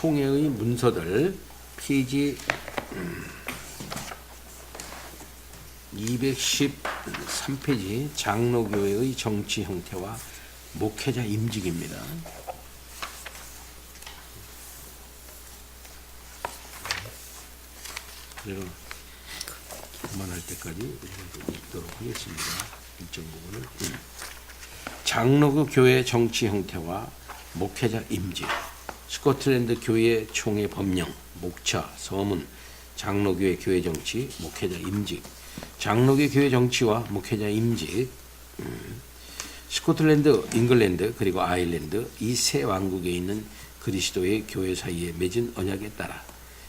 총회의 문서들 페이지 213페이지 장로교회의 정치 형태와 목회자 임직입니다. 제가 그만할 때까지 읽도록 하겠습니다. 일정 부분을. 장로교 교회 정치 형태와 목회자 임직. 스코틀랜드 교회 총회 법령, 목차, 서문, 장로교회 교회 정치, 목회자 임직. 장로교 교회 정치와 목회자 임직. 스코틀랜드, 잉글랜드 그리고 아일랜드 이 세 왕국에 있는 그리스도의 교회 사이에 맺은 언약에 따라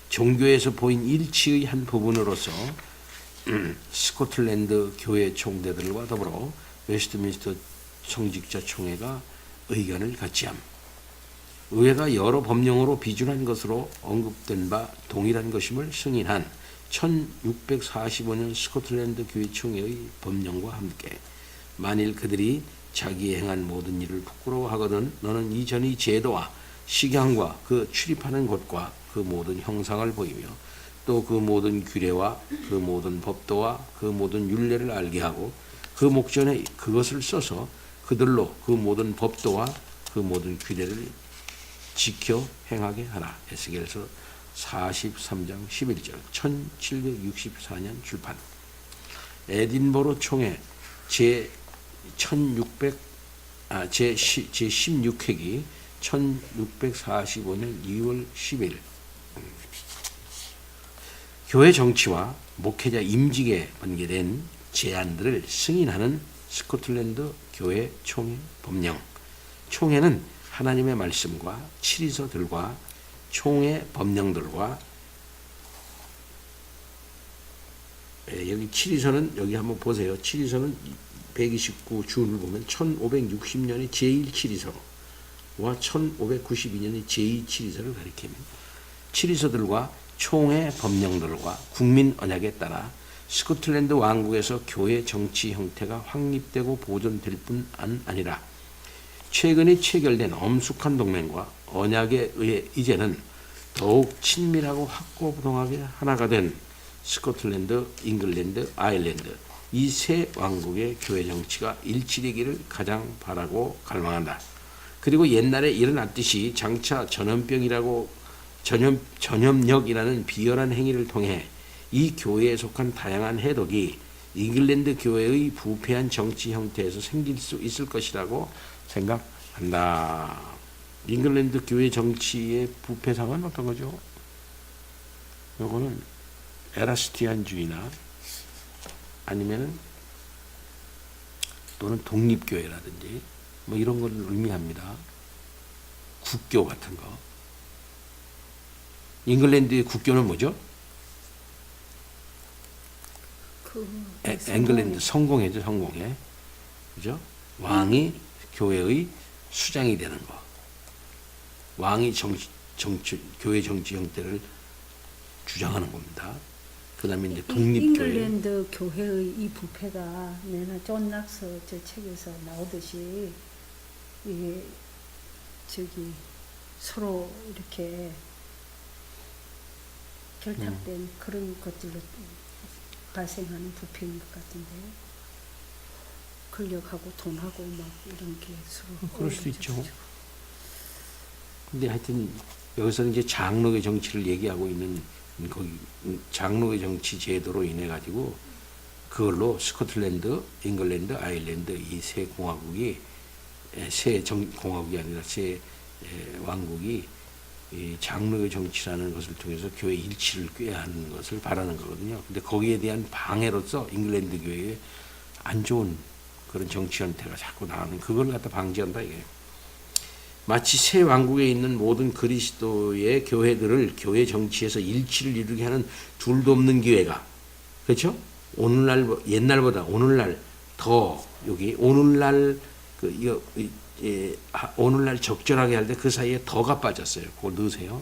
종교에서 보인 일치의 한 부분으로서 스코틀랜드 교회 총대들과 더불어 웨스트민스터 청직자 총회가 의견을 같이함. 의회가 여러 법령으로 비준한 것으로 언급된 바 동일한 것임을 승인한 1645년 스코틀랜드 교회 총회의 법령과 함께 만일 그들이 자기의 행한 모든 일을 부끄러워하거든 너는 이전의 제도와 식양과 그 출입하는 곳과 그 모든 형상을 보이며 또 그 모든 규례와 그 모든 법도와 그 모든 율례를 알게 하고 그 목전에 그것을 써서 그들로 그 모든 법도와 그 모든 규례를 지켜 행하게 하라. 에스겔서 43장 11절 1764년 출판. 에딘버러 총회 제16회기 1645년 2월 10일. 교회 정치와 목회자 임직에 관계된 제안들을 승인하는 스코틀랜드 교회 총회 법령. 총회는 하나님의 말씀과 치리서들과 총회 법령들과 여기 치리서는 여기 한번 보세요. 치리서는 129 준을 보면 1560년의 제1치리서와 1592년의 제2치리서를 가리킵니다. 치리서들과 총회 법령들과 국민 언약에 따라 스코틀랜드 왕국에서 교회 정치 형태가 확립되고 보존될 뿐 아니라 최근에 체결된 엄숙한 동맹과 언약에 의해 이제는 더욱 친밀하고 확고부동하게 하나가 된 스코틀랜드, 잉글랜드, 아일랜드 이 세 왕국의 교회 정치가 일치되기를 가장 바라고 갈망한다. 그리고 옛날에 일어났듯이 장차 전염력이라는 비열한 행위를 통해 이 교회에 속한 다양한 해독이 잉글랜드 교회의 부패한 정치 형태에서 생길 수 있을 것이라고 생각한다. 잉글랜드 교회 정치의 부패상은 어떤 거죠? 요거는 에라스티안주의나 아니면은 또는 독립교회라든지 뭐 이런 걸 의미합니다. 국교 같은 거. 잉글랜드의 국교는 뭐죠? 잉글랜드 성공회죠, 성공회. 그죠? 왕이 교회의 수장이 되는 거. 왕이 교회 정치 형태를 주장하는 겁니다. 그 다음에 이제 독립교회. 잉글랜드 교회의 이 부패가 내나 존 낙서 저 책에서 나오듯이 이게 서로 이렇게 결탁된 그런 것들로 발생하는 부패인 것 같은데 권력하고 돈하고 막 이런 게 서로 그럴 수도 있죠. 근데 하여튼 여기서는 이제 장로의 정치를 얘기하고 있는 거기 장로의 정치 제도로 인해 가지고 그걸로 스코틀랜드, 잉글랜드, 아일랜드 이 세 공화국이 공화국이 아니라 세 왕국이 이 장로의 정치라는 것을 통해서 교회 일치를 꾀야 하는 것을 바라는 거거든요. 근데 거기에 대한 방해로서 잉글랜드 교회에 안 좋은 그런 정치 형태가 자꾸 나오는 그걸 갖다 방지한다 이게. 마치 새 왕국에 있는 모든 그리스도의 교회들을 교회 정치에서 일치를 이루게 하는 둘도 없는 기회가 그렇죠? 오늘날 옛날보다 오늘날 더 여기 오늘날 오늘날 적절하게 할 때 그 사이에 더가 빠졌어요. 그걸 넣으세요.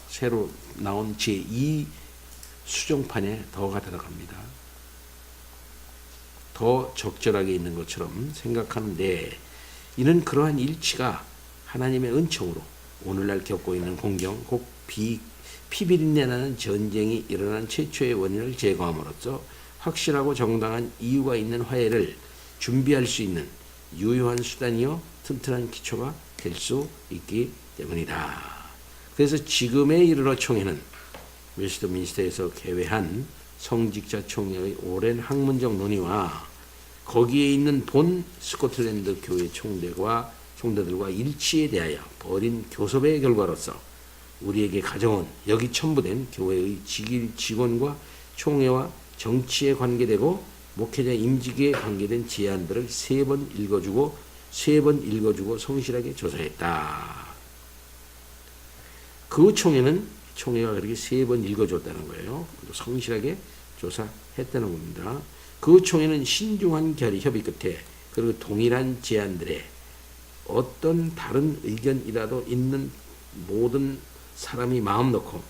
새로 나온 제2 수정판에 더가 들어갑니다. 더 적절하게 있는 것처럼 생각하는데 이는 그러한 일치가 하나님의 은총으로 오늘날 겪고 있는 공경, 곧 피비린내나는 전쟁이 일어난 최초의 원인을 제거함으로써 확실하고 정당한 이유가 있는 화해를 준비할 수 있는 유효한 수단이요 튼튼한 기초가 될 수 있기 때문이다. 그래서 지금에 이르러 총회는 웨스트민스터에서 개회한 성직자 총회의 오랜 학문적 논의와 거기에 있는 본 스코틀랜드 교회 총대들과 일치에 대하여 벌인 교섭의 결과로서 우리에게 가져온 여기 첨부된 교회의 직원과 총회와 정치에 관계되고 목회자 임직에 관계된 제안들을 세 번 읽어주고 성실하게 조사했다. 그 총회가 그렇게 세 번 읽어줬다는 거예요. 성실하게 조사했다는 겁니다. 그 총회는 신중한 협의 끝에 그리고 동일한 제안들에 어떤 다른 의견이라도 있는 모든 사람이 마음 놓고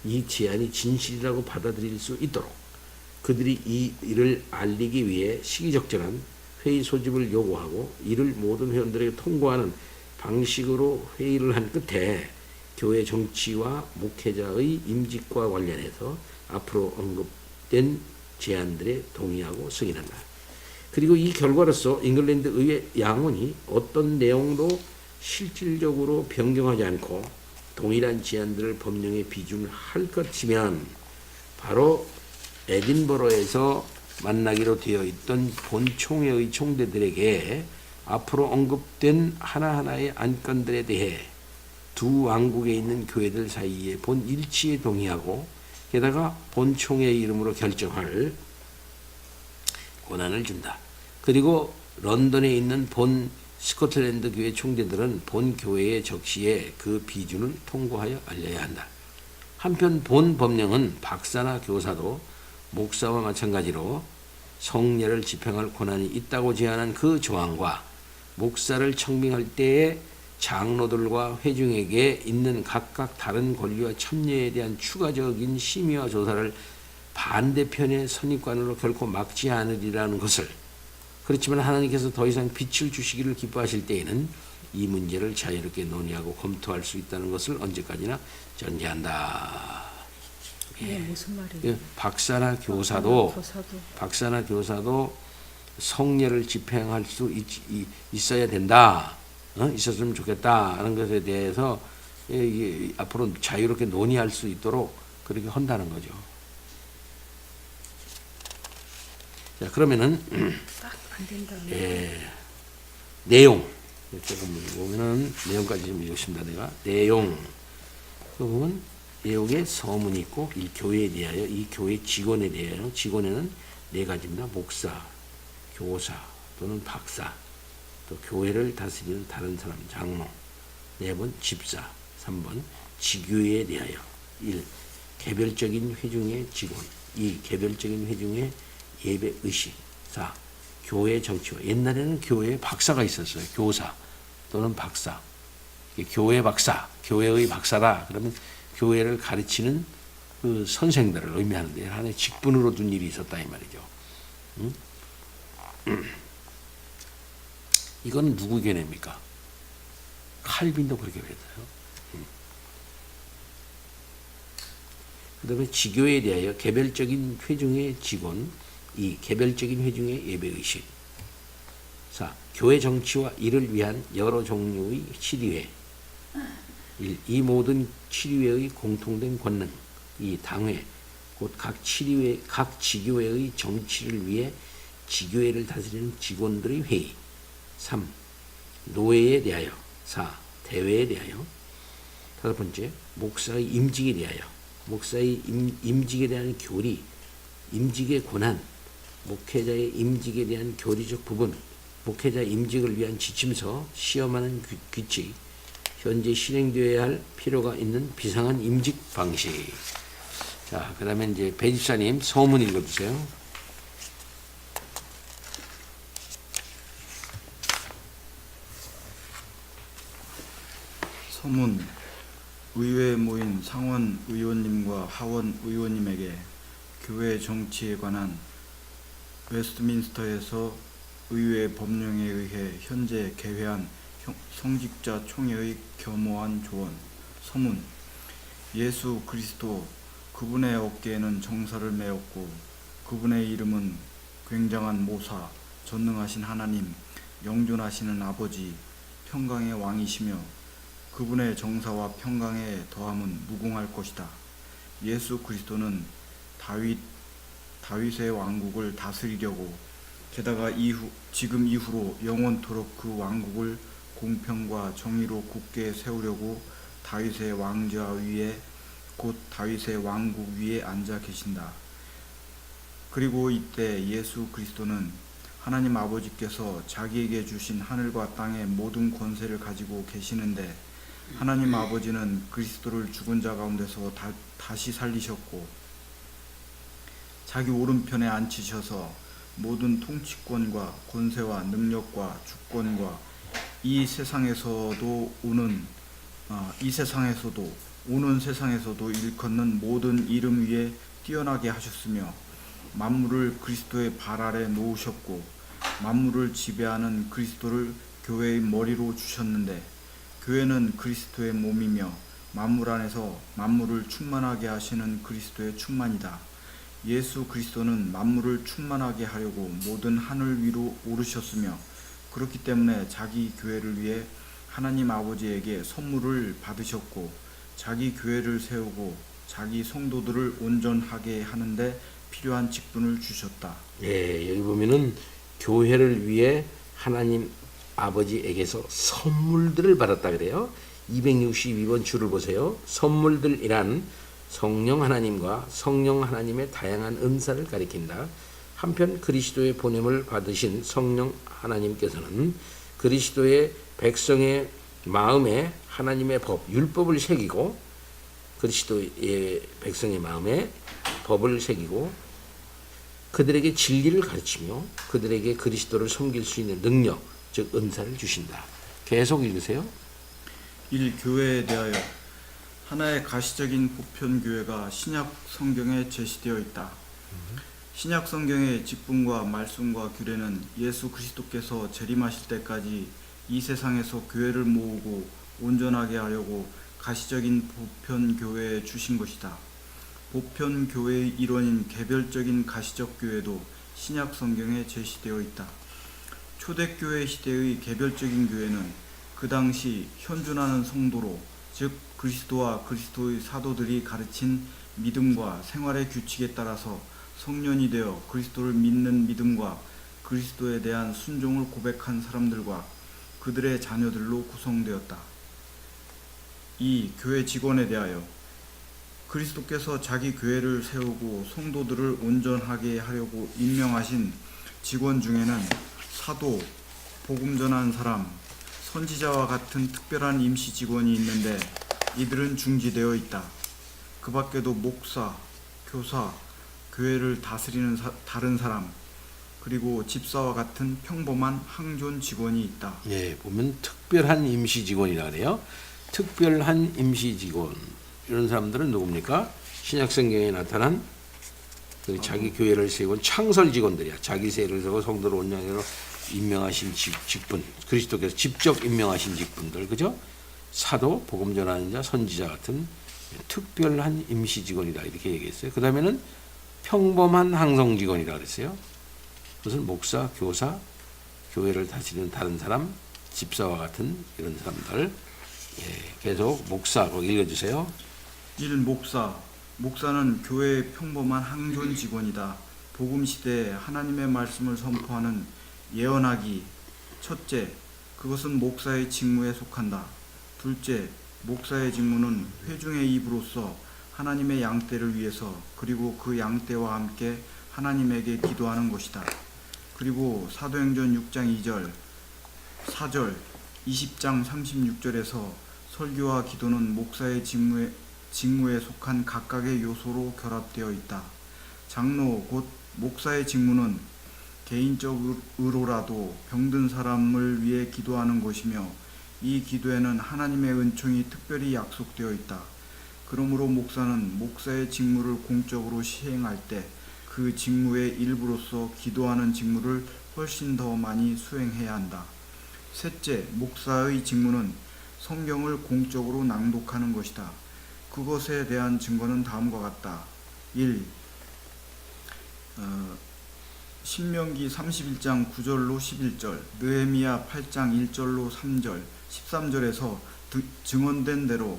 이 제안이 진실이라고 받아들일 수 있도록 그들이 이 일을 알리기 위해 시기적절한 회의 소집을 요구하고 이를 모든 회원들에게 통보하는 방식으로 회의를 한 끝에 교회 정치와 목회자의 임직과 관련해서 앞으로 언급된 제안들에 동의하고 승인한다. 그리고 이 결과로서 잉글랜드 의회 양원이 어떤 내용도 실질적으로 변경하지 않고 동일한 제안들을 법령에 비준할 것이면 바로 에딘버러에서 만나기로 되어 있던 본총회의 총대들에게 앞으로 언급된 하나하나의 안건들에 대해 두 왕국에 있는 교회들 사이에 본 일치에 동의하고 게다가 본총회의 이름으로 결정할 권한을 준다. 그리고 런던에 있는 본 스코틀랜드 교회 총대들은 본 교회의 적시에 그 비준을 통고하여 알려야 한다. 한편 본 법령은 박사나 교사도 목사와 마찬가지로 성례를 집행할 권한이 있다고 제안한 그 조항과 목사를 청빙할 때에 장로들과 회중에게 있는 각각 다른 권리와 참여에 대한 추가적인 심의와 조사를 반대편의 선입관으로 결코 막지 않으리라는 것을, 그렇지만 하나님께서 더 이상 빛을 주시기를 기뻐하실 때에는 이 문제를 자유롭게 논의하고 검토할 수 있다는 것을 언제까지나 전제한다. 이게 무슨 말이에요? 박사나 교사도 성례를 집행할 수 있어야 된다. 있었으면 좋겠다 하는 것에 대해서 앞으로 자유롭게 논의할 수 있도록 그렇게 한다는 거죠. 자, 그러면은 안 된다. 내용 조금 보면은 내용까지 좀 읽습니다. 내가 내용 그 보면 내용에 서문이 있고 이 교회에 대하여 이 교회 직원에 대하여 직원에는 네 가지입니다. 목사, 교사 또는 박사, 또 교회를 다스리는 다른 사람, 장로, 4번 집사, 3번 지교회에 대하여 1. 개별적인 회중의 직원, 2. 개별적인 회중의 예배 의식, 4. 교회 정치와 옛날에는 교회에 박사가 있었어요. 교사 또는 박사, 교회 박사, 교회의 박사다. 그러면 교회를 가르치는 그 선생들을 의미하는데 하나의 직분으로 둔 일이 있었다 이 말이죠. 이건 누구 견해입니까? 칼빈도 그렇게 그랬어요. 그 다음에 지교에 대하여 개별적인 회중의 직원, 이 개별적인 회중의 예배의식, 4. 교회 정치와 이를 위한 여러 종류의 치리회, 1. 이 모든 치리회의 공통된 권능, 2. 당회, 곧 각 지교회의 정치를 위해 지교회를 다스리는 직원들의 회의, 3. 노회에 대하여, 4. 대회에 대하여, 5번째 목사의 임직에 대하여, 목사의 임직에 대한 교리, 임직의 권한, 목회자의 임직에 대한 교리적 부분, 목회자 임직을 위한 지침서, 시험하는 규칙, 현재 실행되어야 할 필요가 있는 비상한 임직 방식. 자, 그 다음에 이제 배 집사님 서문 읽어주세요. 서문. 의회에 모인 상원 의원님과 하원 의원님에게 교회 정치에 관한 웨스트민스터에서 의회 법령에 의해 현재 개회한 성직자 총회의 겸허한 조언. 서문. 예수 그리스도, 그분의 어깨에는 정사를 메었고 그분의 이름은 굉장한 모사, 전능하신 하나님, 영존하시는 아버지, 평강의 왕이시며 그분의 정사와 평강의 더함은 무궁할 것이다. 예수 그리스도는 다윗의 왕국을 다스리려고, 게다가 지금 이후로 영원토록 그 왕국을 공평과 정의로 굳게 세우려고 다윗의 왕좌 위에, 곧 다윗의 왕국 위에 앉아 계신다. 그리고 이때 예수 그리스도는 하나님 아버지께서 자기에게 주신 하늘과 땅의 모든 권세를 가지고 계시는데, 하나님 아버지는 그리스도를 죽은 자 가운데서 다시 살리셨고 자기 오른편에 앉히셔서 모든 통치권과 권세와 능력과 주권과 이 세상에서도 오는 세상에서도 일컫는 모든 이름 위에 뛰어나게 하셨으며, 만물을 그리스도의 발 아래 놓으셨고 만물을 지배하는 그리스도를 교회의 머리로 주셨는데, 교회는 그리스도의 몸이며 만물 안에서 만물을 충만하게 하시는 그리스도의 충만이다. 예수 그리스도는 만물을 충만하게 하려고 모든 하늘 위로 오르셨으며, 그렇기 때문에 자기 교회를 위해 하나님 아버지에게 선물을 받으셨고 자기 교회를 세우고 자기 성도들을 온전하게 하는데 필요한 직분을 주셨다. 예, 여기 보면은 교회를 위해 하나님 아버지에게서 선물들을 받았다 그래요. 262번 줄을 보세요. 선물들이란 성령 하나님과 성령 하나님의 다양한 은사를 가리킨다. 한편 그리스도의 보냄을 받으신 성령 하나님께서는 그리스도의 백성의 마음에 하나님의 법, 율법을 새기고, 그리스도의 백성의 마음에 법을 새기고 그들에게 진리를 가르치며 그들에게 그리스도를 섬길 수 있는 능력, 즉 은사를 주신다. 계속 읽으세요. 1. 교회에 대하여. 하나의 가시적인 보편교회가 신약 성경에 제시되어 있다. 신약 성경의 직분과 말씀과 규례는 예수 그리스도께서 재림하실 때까지 이 세상에서 교회를 모으고 온전하게 하려고 가시적인 보편교회에 주신 것이다. 보편교회의 일원인 개별적인 가시적 교회도 신약 성경에 제시되어 있다. 초대교회 시대의 개별적인 교회는 그 당시 현존하는 성도로, 즉 그리스도와 그리스도의 사도들이 가르친 믿음과 생활의 규칙에 따라서 성년이 되어 그리스도를 믿는 믿음과 그리스도에 대한 순종을 고백한 사람들과 그들의 자녀들로 구성되었다. 2. 교회 직원에 대하여. 그리스도께서 자기 교회를 세우고 성도들을 온전하게 하려고 임명하신 직원 중에는 사도, 복음 전한 사람, 선지자와 같은 특별한 임시 직원이 있는데 이들은 중지되어 있다. 그 밖에도 목사, 교사, 교회를 다스리는 다른 사람, 그리고 집사와 같은 평범한 항존 직원이 있다. 예, 보면 특별한 임시 직원이라 그래요. 특별한 임시 직원, 이런 사람들은 누굽니까? 신약 성경에 나타난 자기 교회를 세운 창설 직원들이야. 자기 세를 세우고 성도를 온전하게 임명하신 직분, 그리스도께서 직접 임명하신 직분들, 그죠? 사도, 복음 전하는 자, 선지자 같은 특별한 임시 직원이다, 이렇게 얘기했어요. 그 다음에는 평범한 항성 직원이라 그랬어요. 무슨 목사, 교사, 교회를 다스리는 다른 사람, 집사와 같은 이런 사람들. 예, 계속 목사 거기 읽어주세요. 1. 목사. 목사는 교회의 평범한 항존 직원이다. 복음 시대에 하나님의 말씀을 선포하는 예언하기. 첫째, 그것은 목사의 직무에 속한다. 둘째, 목사의 직무는 회중의 입으로서 하나님의 양떼를 위해서, 그리고 그 양떼와 함께 하나님에게 기도하는 것이다. 그리고 사도행전 6장 2절, 4절, 20장 36절에서 설교와 기도는 목사의 직무에 속한 각각의 요소로 결합되어 있다. 장로, 곧 목사의 직무는 개인적으로라도 병든 사람을 위해 기도하는 것이며, 이 기도에는 하나님의 은총이 특별히 약속되어 있다. 그러므로 목사는 목사의 직무를 공적으로 시행할 때 그 직무의 일부로서 기도하는 직무를 훨씬 더 많이 수행해야 한다. 셋째, 목사의 직무는 성경을 공적으로 낭독하는 것이다. 그것에 대한 증거는 다음과 같다. 1. 신명기 31장 9절로 11절, 느헤미야 8장 1절로 3절, 13절에서 증언된 대로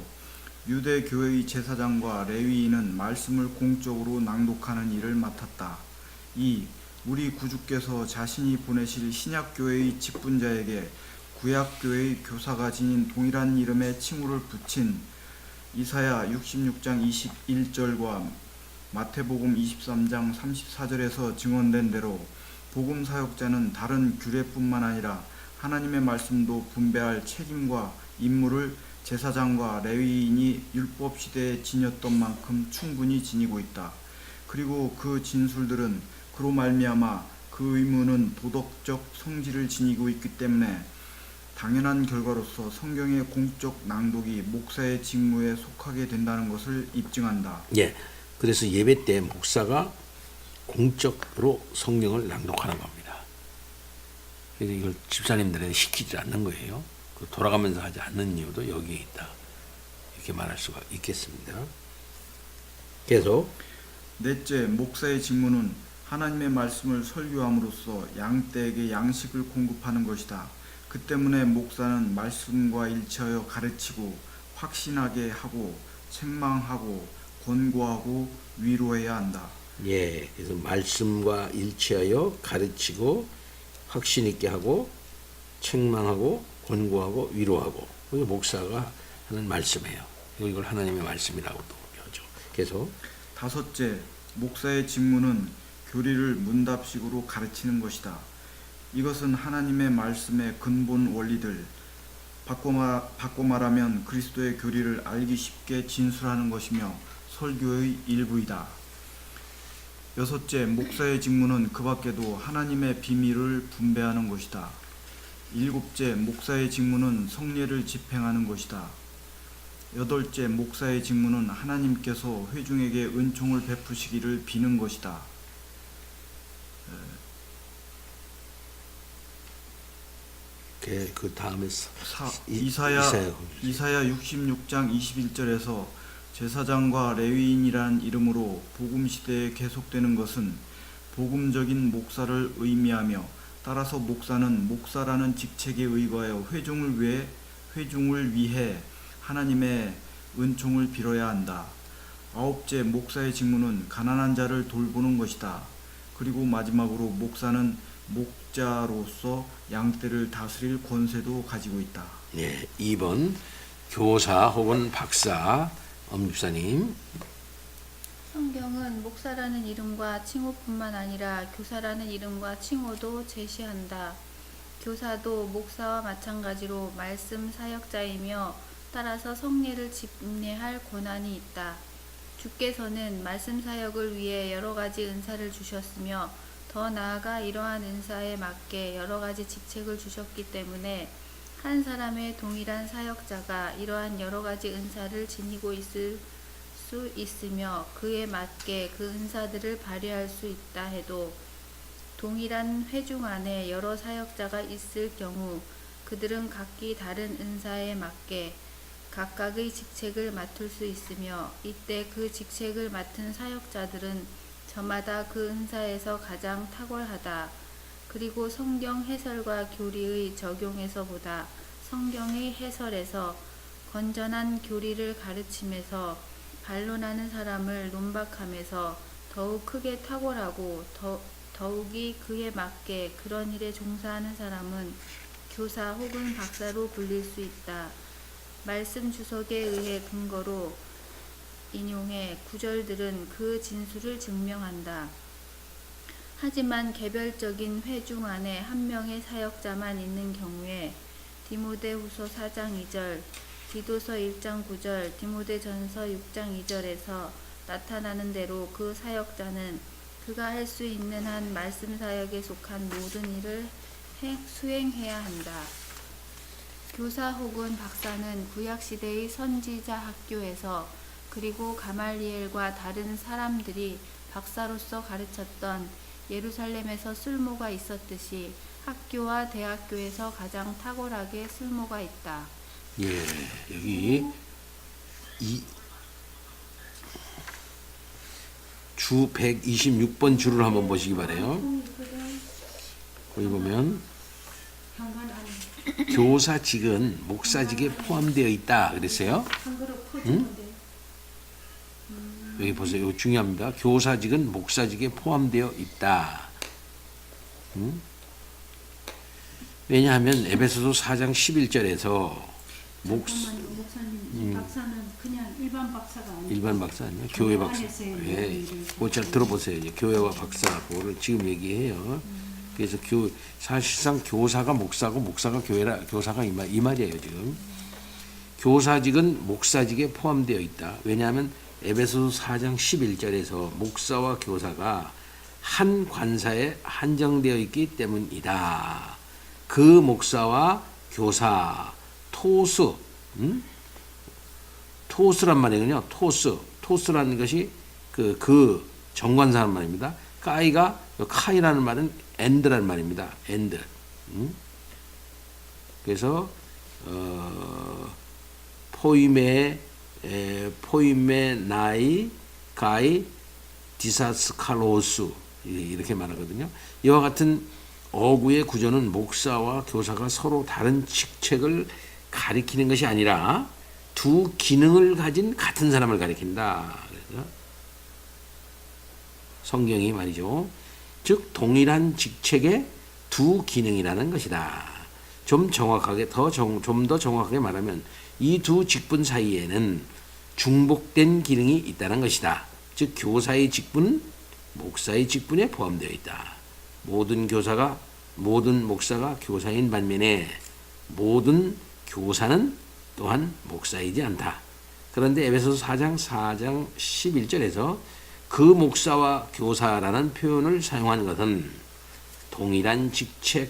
유대 교회의 제사장과 레위인은 말씀을 공적으로 낭독하는 일을 맡았다. 2. 우리 구주께서 자신이 보내실 신약교회의 직분자에게 구약교회의 교사가 지닌 동일한 이름의 칭호를 붙인 이사야 66장 21절과 마태복음 23장 34절에서 증언된 대로 복음 사역자는 다른 규례뿐만 아니라 하나님의 말씀도 분배할 책임과 임무를 제사장과 레위인이 율법 시대에 지녔던 만큼 충분히 지니고 있다. 그리고 그 진술들은 그로 말미암아 그 의무는 도덕적 성질을 지니고 있기 때문에 당연한 결과로서 성경의 공적 낭독이 목사의 직무에 속하게 된다는 것을 입증한다. 예. 그래서 예배 때 목사가 공적으로 성경을 낭독하는 겁니다. 그래서 이걸 집사님들에게 시키지 않는 거예요. 돌아가면서 하지 않는 이유도 여기에 있다. 이렇게 말할 수가 있겠습니다. 계속. 넷째, 목사의 직무는 하나님의 말씀을 설교함으로써 양떼에게 양식을 공급하는 것이다. 그 때문에 목사는 말씀과 일치하여 가르치고 확신하게 하고 책망하고 권고하고 위로해야 한다. 예, 그래서 말씀과 일치하여 가르치고 확신 있게 하고 책망하고 권고하고 위로하고 이게 목사가 하는 말씀이에요. 이걸 하나님의 말씀이라고도 하죠. 계속. 다섯째, 목사의 직무는 교리를 문답식으로 가르치는 것이다. 이것은 하나님의 말씀의 근본 원리들, 바꿔 말하면 그리스도의 교리를 알기 쉽게 진술하는 것이며 설교의 일부이다. 여섯째, 목사의 직무는 그 밖에도 하나님의 비밀을 분배하는 것이다. 일곱째, 목사의 직무는 성례를 집행하는 것이다. 여덟째, 목사의 직무는 하나님께서 회중에게 은총을 베푸시기를 비는 것이다. 그 다음에 이사야 66장 21절에서 제사장과 레위인이라는 이름으로 복음 시대에 계속되는 것은 복음적인 목사를 의미하며 따라서 목사는 목사라는 직책에 의거하여 회중을 위해 하나님의 은총을 빌어야 한다. 아홉째, 목사의 직무는 가난한 자를 돌보는 것이다. 그리고 마지막으로 목사는 목자로서 양떼를 다스릴 권세도 가지고 있다. 예, 2번 교사 혹은 박사 엄집사님. 성경은 목사라는 이름과 칭호뿐만 아니라 교사라는 이름과 칭호도 제시한다. 교사도 목사와 마찬가지로 말씀 사역자이며 따라서 성례를 집례할 권한이 있다. 주께서는 말씀 사역을 위해 여러 가지 은사를 주셨으며 더 나아가 이러한 은사에 맞게 여러 가지 직책을 주셨기 때문에 한 사람의 동일한 사역자가 이러한 여러 가지 은사를 지니고 있을 수 있으며 그에 맞게 그 은사들을 발휘할 수 있다 해도 동일한 회중 안에 여러 사역자가 있을 경우 그들은 각기 다른 은사에 맞게 각각의 직책을 맡을 수 있으며 이때 그 직책을 맡은 사역자들은 저마다 그 은사에서 가장 탁월하다. 그리고 성경 해설과 교리의 적용에서보다 성경의 해설에서 건전한 교리를 가르침에서 반론하는 사람을 논박함에서 더욱 크게 탁월하고 더욱이 그에 맞게 그런 일에 종사하는 사람은 교사 혹은 박사로 불릴 수 있다. 말씀 주석에 의해 근거로 인용해 구절들은 그 진술을 증명한다. 하지만 개별적인 회중 안에 한 명의 사역자만 있는 경우에 디모데후서 4장 2절, 디도서 1장 9절, 디모데전서 6장 2절에서 나타나는 대로 그 사역자는 그가 할 수 있는 한 말씀 사역에 속한 모든 일을 수행해야 한다. 교사 혹은 박사는 구약시대의 선지자 학교에서 그리고 가말리엘과 다른 사람들이 박사로서 가르쳤던 예루살렘에서 술모가 있었듯이 학교와 대학교에서 가장 탁월하게 쓸모가 있다. 예, 여기 주 126번 줄을 한번 보시기 바래요. 거기 보면 교사직은 목사직에 포함되어 있다 그랬어요. 여기 보세요. 이거 중요합니다. 교사직은 목사직에 포함되어 있다. 왜냐하면 에베소서 4장 11절에서 잠깐만요, 목사님. 이 박사는 그냥 일반 박사가 아니고 일반 박사 아니에요? 교회 박사. 안에서의 예, 일을 그거 잘 들어보세요. 이제 교회와 박사 그거를 지금 얘기해요. 그래서 사실상 교사가 목사고 목사가 교사가 이 말이에요 지금. 교사직은 목사직에 포함되어 있다. 왜냐하면 에베소서 4장 11절에서 목사와 교사가 한 관사에 한정되어 있기 때문이다. 그 목사와 교사 토스란 말이군요. 토스라는 것이 그 정관사란 말입니다. 카이라는 말은 엔드라는 말입니다. 엔드. 그래서 포이메 나이 가이 디사스칼로스 이렇게 말하거든요. 이와 같은 어구의 구조는 목사와 교사가 서로 다른 직책을 가리키는 것이 아니라 두 기능을 가진 같은 사람을 가리킨다. 그래서 성경이 말이죠. 즉 동일한 직책의 두 기능이라는 것이다. 좀 더 정확하게 말하면 이 두 직분 사이에는 중복된 기능이 있다는 것이다. 즉 교사의 직분은 목사의 직분에 포함되어 있다. 모든 목사가 교사인 반면에 모든 교사는 또한 목사이지 않다. 그런데 에베소서 4장 11절에서 그 목사와 교사라는 표현을 사용한 것은 동일한 직책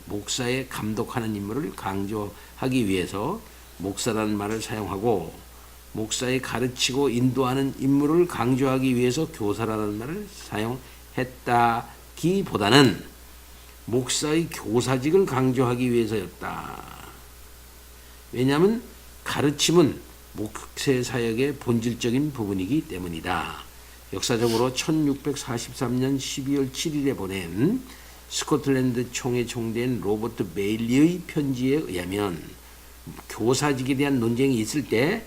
목사의 감독하는 임무를 강조하기 위해서 목사라는 말을 사용하고 목사의 가르치고 인도하는 임무를 강조하기 위해서 교사라는 말을 사용했다기보다는 목사의 교사직을 강조하기 위해서였다. 왜냐하면 가르침은 목회 사역의 본질적인 부분이기 때문이다. 역사적으로 1643년 12월 7일에 보낸 스코틀랜드 총회 총대인 로버트 베일리의 편지에 의하면 교사직에 대한 논쟁이 있을 때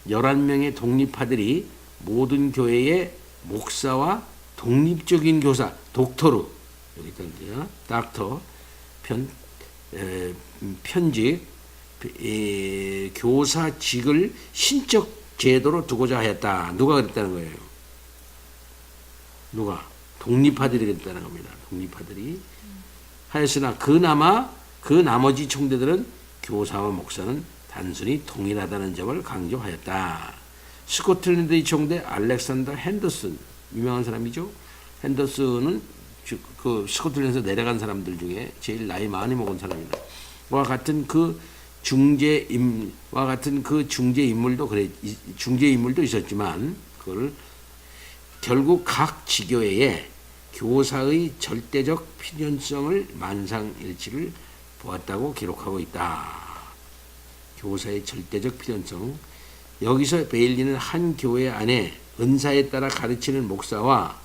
11명의 독립파들이 모든 교회의 목사와 독립적인 교사 독토르 여기 있던데요. 닥터 편직 교사직을 신적 제도로 두고자 하였다. 누가 그랬다는 거예요? 누가? 독립파들이 그랬다는 겁니다. 독립파들이 하였으나 그나마 그 나머지 총대들은 교사와 목사는 단순히 동일하다는 점을 강조하였다. 스코틀랜드의 총대 알렉산더 핸더슨 유명한 사람이죠. 핸더슨은 그 스코틀랜드에서 내려간 사람들 중에 제일 나이 많이 먹은 사람이다. 와 같은 그 중재 인물도 있었지만 그걸 결국 각 지교회에 교사의 절대적 필연성을 만상일치를 보았다고 기록하고 있다. 교사의 절대적 필연성. 여기서 베일리는 한 교회 안에 은사에 따라 가르치는 목사와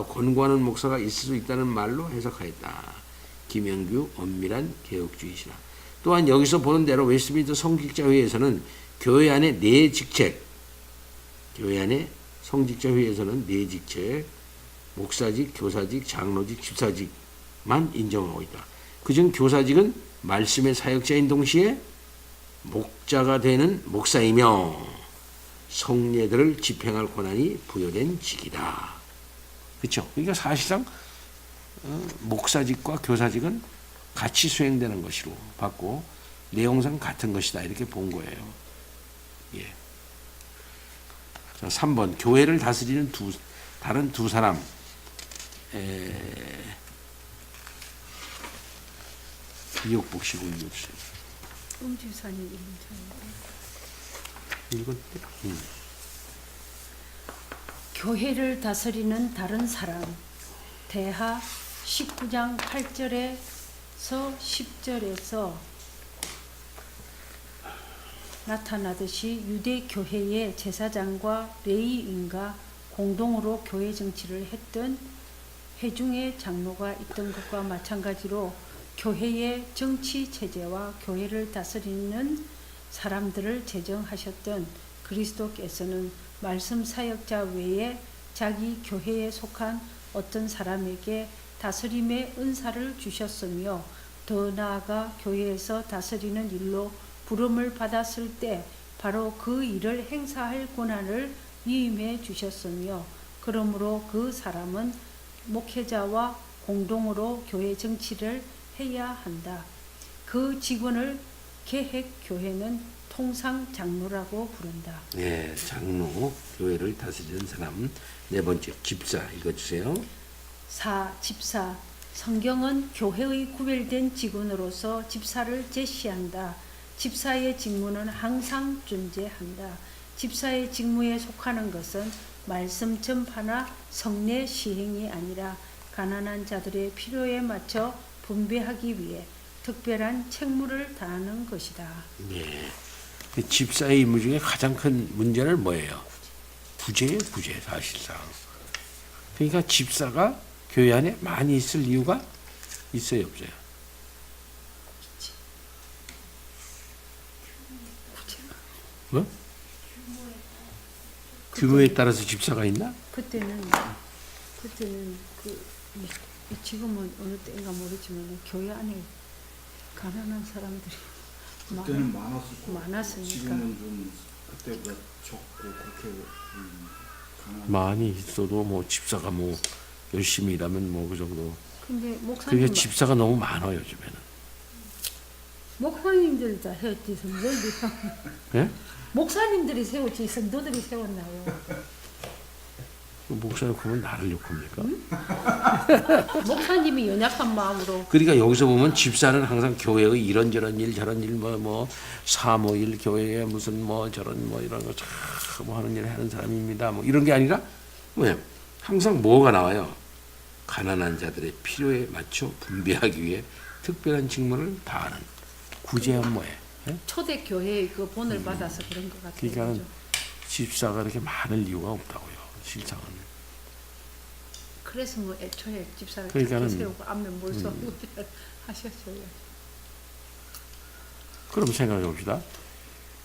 권고하는 목사가 있을 수 있다는 말로 해석하였다. 김영규 엄밀한 개혁주의시라. 또한 여기서 보는 대로 웨스트민스터 성직자회에서는 교회 안에 성직자회에서는 네 직책, 목사직, 교사직, 장로직, 집사직만 인정하고 있다. 그중 교사직은 말씀의 사역자인 동시에 목자가 되는 목사이며 성례들을 집행할 권한이 부여된 직이다. 그렇죠? 그러니까 사실상 목사직과 교사직은 같이 수행되는 것으로 봤고 내용상 같은 것이다 이렇게 본 거예요. 예. 자, 3번 교회를 다스리는 다른 두 사람. 이옥복 시고 읽어주세요. 음주사님 읽었대. 교회를 다스리는 다른 사람. 대하 19장 8절에서 10절에서 나타나듯이 유대 교회의 제사장과 레위인과 공동으로 교회 정치를 했던 회중의 장로가 있던 것과 마찬가지로 교회의 정치 체제와 교회를 다스리는 사람들을 제정하셨던 그리스도께서는 말씀 사역자 외에 자기 교회에 속한 어떤 사람에게 다스림의 은사를 주셨으며 더 나아가 교회에서 다스리는 일로 부름을 받았을 때 바로 그 일을 행사할 권한을 위임해 주셨으며 그러므로 그 사람은 목회자와 공동으로 교회 정치를 해야 한다. 그 직원을 개획교회는 통상 장로라고 부른다. 네, 장로, 교회를 다스리는 사람. 네 번째, 집사 읽어주세요. 4. 집사. 성경은 교회의 구별된 직원으로서 집사를 제시한다. 집사의 직무는 항상 존재한다. 집사의 직무에 속하는 것은 말씀 전파나 성례 시행이 아니라 가난한 자들의 필요에 맞춰 분배하기 위해 특별한 책무를 다하는 것이다. 네. 집사의 임무 중에 가장 큰 문제는 뭐예요? 부재예요, 부재 사실상. 그러니까 집사가 교회 안에 많이 있을 이유가 있어요, 없어요? 뭐? 규모에 따라서 집사가 있나? 그때는 지금은 어느 때인가 모르지만 교회 안에 가난한 사람들이 그때는 많았을 거고 많았으니까. 지금은 좀 그때보다 적고 그렇게 가난. 많이 있어도 뭐 집사가 뭐 열심히 일하면 뭐 그 정도. 근데 그러니까 집사가 너무 많아요, 요즘에는. 목사님들이 다 세웠지 성도들이 예? 목사님들이 세웠지 성도들이 세웠나요? 목사님 그러면 나를 욕합니까? 목사님이 연약한 마음으로 그러니까 여기서 보면 집사는 항상 교회의 이런저런 일 저런 일 뭐 사모일 교회에 무슨 뭐 저런 뭐 이런 거 참 하는 일 하는 사람입니다. 뭐 이런 게 아니라 뭐예요? 항상 뭐가 나와요? 가난한 자들의 필요에 맞춰 분배하기 위해 특별한 직무를 다하는 구제한 뭐예요? 예? 초대 교회의 그 본을 받아서 그런 것 같아요. 그러니까는 그죠? 집사가 이렇게 많을 이유가 없다고요. 실상은. 그래서 뭐 애초에 집사를 그러니까는, 그렇게 세우고 안면 몰수하고 하셨어요. 그럼 생각해 봅시다.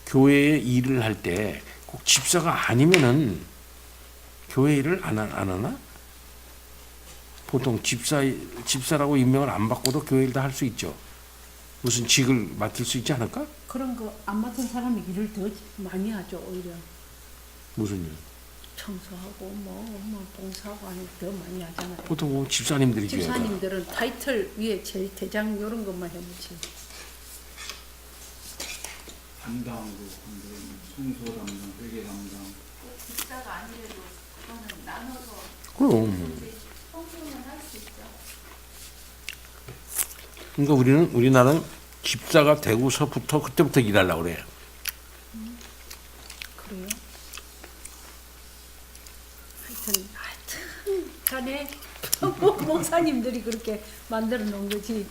교회에 일을 할 때 꼭 집사가 아니면은 교회 일을 안 하나? 보통 집사라고 임명을 안 받고도 교회 일 다 할 수 있죠. 무슨 직을 맡을 수 있지 않을까? 그런 거 안 맡은 사람이 일을 더 많이 하죠. 오히려 무슨 일? 청소하고 뭐 봉사하고 하는 더 많이 하잖아요. 보통 뭐 집사님들이 교회가. 집사님들은 타이틀 위에 제일 대장 이런 것만 해놓지. 담당으로 한데 청소 담당, 회계 담당. 집사가 아니래도 그거는 나눠서 그럼. 성공을 할 수 있죠. 그러니까 우리나라는 집사가 되고서부터 그때부터 일하려고 그래요. 그래요? 하여튼 간에 목사님들이 그렇게 만들어 놓은 거지.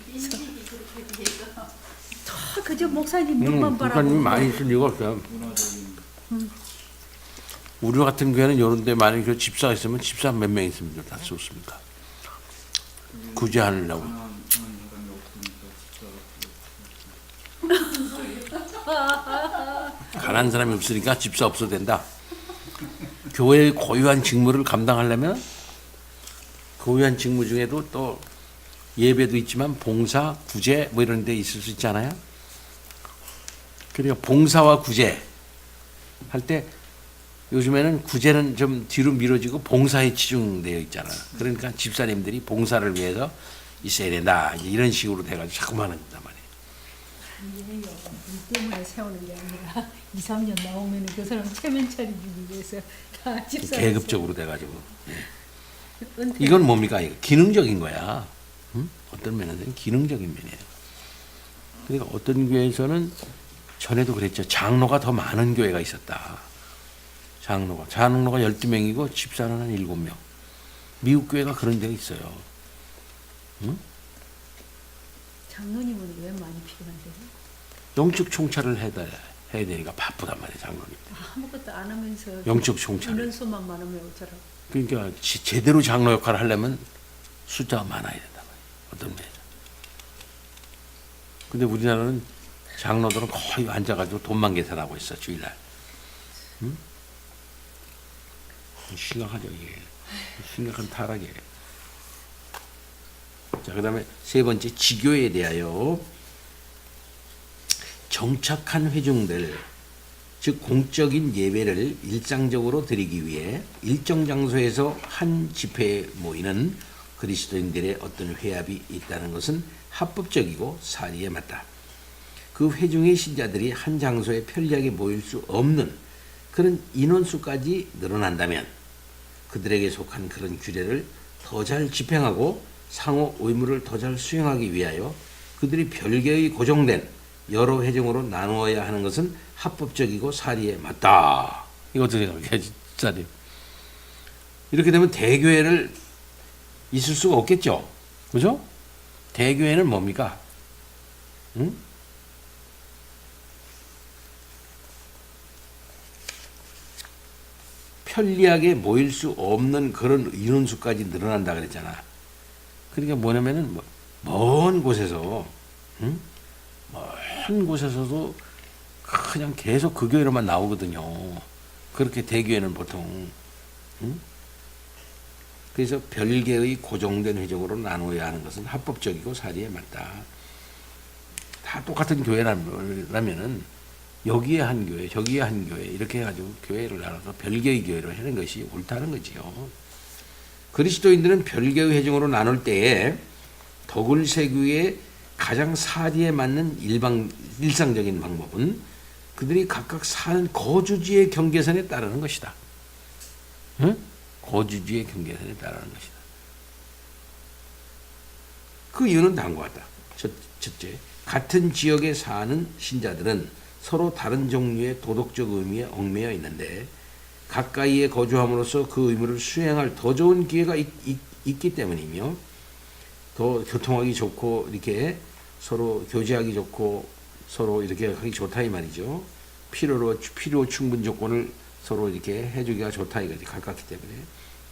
다 그저 목사님 눈만 바라보고. 목사님이 많이 있을 이유가 없어요. 문화적인 우리 같은 교회는 이런 데 만약에 그 집사가 있으면 집사 몇 명 있으면 다 좋습니까? 구제하려고. 가난한 사람이 없으니까 집사가 가난한 사람이 없으니까 집사 없어도 된다. 교회의 고유한 직무를 감당하려면 고유한 직무 중에도 또 예배도 있지만 봉사, 구제 뭐 이런 데 있을 수 있잖아요. 그러니까 봉사와 구제 할 때 요즘에는 구제는 좀 뒤로 미뤄지고 봉사에 치중되어 있잖아. 그러니까 집사님들이 봉사를 위해서 있어야 된다. 이제 이런 식으로 돼가지고 자꾸만 하는 거단 말이에요. 아니에요. 일 때문에 세우는 게 아니라 2, 3년 나오면 그 사람 체면 차리기 위해서 다 집사. 계급적으로 돼가지고. 은퇴. 이건 뭡니까? 이거 기능적인 거야. 응? 어떤 면에서는 기능적인 면이에요. 그러니까 어떤 교회에서는 전에도 그랬죠. 장로가 더 많은 교회가 있었다. 장로가 12명이고 집사는 한 7명. 미국 교회가 그런 데가 있어요. 장로님은 왜 많이 필요한데요? 영적 총찰을 해야 되니까 바쁘단 말이에요, 장로님. 아무것도 안 하면서 영적 총찰. 인원수만 많으면 어쩌라고. 그러니까 제대로 장로 역할을 하려면 숫자가 많아야 된단 말이에요. 어떤 면에서. 근데 우리나라는 장로들은 거의 앉아가지고 돈만 계산하고 있어, 주일날. 응? 심각하죠, 이게. 심각한 타락이에요. 자, 그 다음에 세 번째, 지교에 대하여 정착한 회중들, 즉 공적인 예배를 일상적으로 드리기 위해 일정 장소에서 한 집회에 모이는 그리스도인들의 어떤 회합이 있다는 것은 합법적이고 사리에 맞다. 그 회중의 신자들이 한 장소에 편리하게 모일 수 없는 그런 인원수까지 늘어난다면 그들에게 속한 그런 규례를 더 잘 집행하고 상호 의무를 더 잘 수행하기 위하여 그들이 별개의 고정된 여러 회중으로 나누어야 하는 것은 합법적이고 사리에 맞다. 이거 어떻게 생각해, 진짜님? 이렇게 되면 대교회를 있을 수가 없겠죠, 그죠? 대교회는 뭡니까? 응? 편리하게 모일 수 없는 그런 인원수까지 늘어난다 그랬잖아. 그러니까 뭐냐면은 먼 곳에서, 응? 먼 곳에서도 그냥 계속 그 교회로만 나오거든요. 그렇게 대교회는 보통. 응? 그래서 별개의 고정된 회중으로 나누어야 하는 것은 합법적이고 사리에 맞다. 다 똑같은 교회라면은 여기에 한 교회, 저기에 한 교회 이렇게 해가지고 교회를 나눠서 별개의 교회로 하는 것이 옳다는 거지요. 그리스도인들은 별개의 회중으로 나눌 때에 덕을 세우기에 가장 사리에 맞는 일상적인 방법은 그들이 각각 사는 거주지의 경계선에 따르는 것이다. 응? 거주지의 경계선에 따르는 것이다. 그 이유는 다음과 같다. 첫째, 같은 지역에 사는 신자들은 서로 다른 종류의 도덕적 의미에 얽매여 있는데 가까이에 거주함으로써 그 의무를 수행할 더 좋은 기회가 있기 때문이며 더 교통하기 좋고 이렇게 서로 교제하기 좋고 서로 이렇게 하기 좋다 이 말이죠. 필요 충분 조건을 서로 이렇게 해주기가 좋다 이거지. 가깝기 때문에.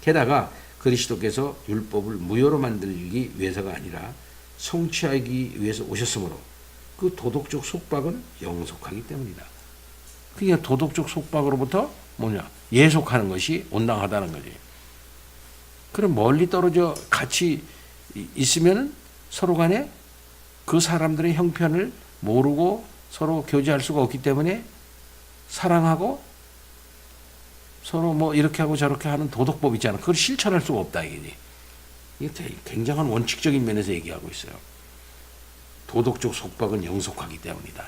게다가 그리스도께서 율법을 무효로 만들기 위해서가 아니라 성취하기 위해서 오셨으므로 그 도덕적 속박은 영속하기 때문이다. 그러니까 도덕적 속박으로부터 뭐냐? 예속하는 것이 온당하다는 거지. 그럼 멀리 떨어져 같이 있으면 서로 간에 그 사람들의 형편을 모르고 서로 교제할 수가 없기 때문에 사랑하고 서로 뭐 이렇게 하고 저렇게 하는 도덕법 있잖아. 그걸 실천할 수가 없다 이게. 이게 굉장한 원칙적인 면에서 얘기하고 있어요. 도덕적 속박은 영속하기 때문이다.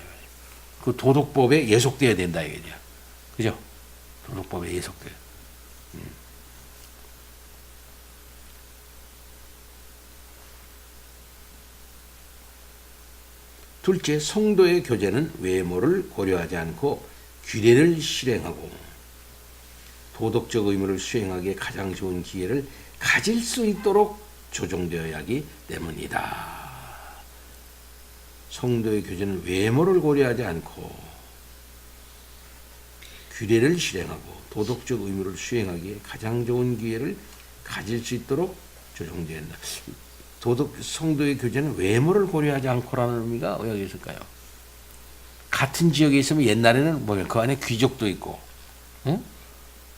그 도덕법에 예속돼야 된다 이거죠. 그죠? 도덕법에 예속돼. 둘째, 성도의 교제는 외모를 고려하지 않고 규례를 실행하고 도덕적 의무를 수행하기에 가장 좋은 기회를 가질 수 있도록 조정되어야 하기 때문이다. 성도의 교제는 외모를 고려하지 않고 규례를 실행하고 도덕적 의무를 수행하기에 가장 좋은 기회를 가질 수 있도록 조정되어야 한다. 성도의 교제는 외모를 고려하지 않고라는 의미가 여기 있을까요? 같은 지역에 있으면 옛날에는 뭐냐, 그 안에 귀족도 있고, 응?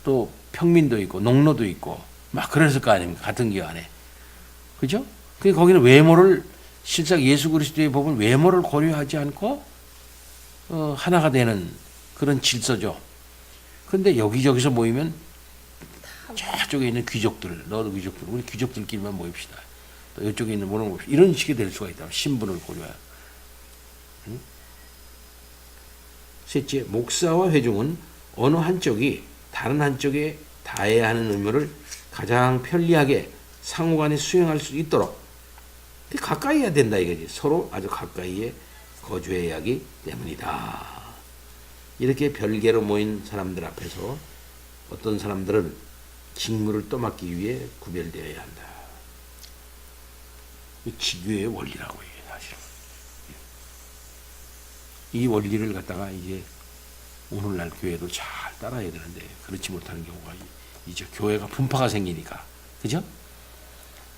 또 평민도 있고, 농노도 있고, 막 그랬을 거 아닙니까? 같은 기업 안에. 그죠? 그 거기는 외모를, 실상 예수 그리스도의 법은 외모를 고려하지 않고, 하나가 되는 그런 질서죠. 근데 여기저기서 모이면 저쪽에 있는 귀족들, 너도 귀족들, 우리 귀족들끼리만 모입시다. 또 이쪽에 있는 모르는 것 이런 식이 될 수가 있다. 신분을 고려해. 응? 셋째, 목사와 회중은 어느 한쪽이 다른 한쪽에 다해야 하는 의무를 가장 편리하게 상호간에 수행할 수 있도록 가까이 해야 된다 이거지. 서로 아주 가까이에 거주해야 하기 때문이다. 이렇게 별개로 모인 사람들 앞에서 어떤 사람들은 직무를 떠맡기 위해 구별되어야 한다. 지교의 원리라고 이게 사실은. 이 원리를 갖다가 이제 오늘날 교회도 잘 따라야 되는데 그렇지 못하는 경우가 이제 교회가 분파가 생기니까, 그죠?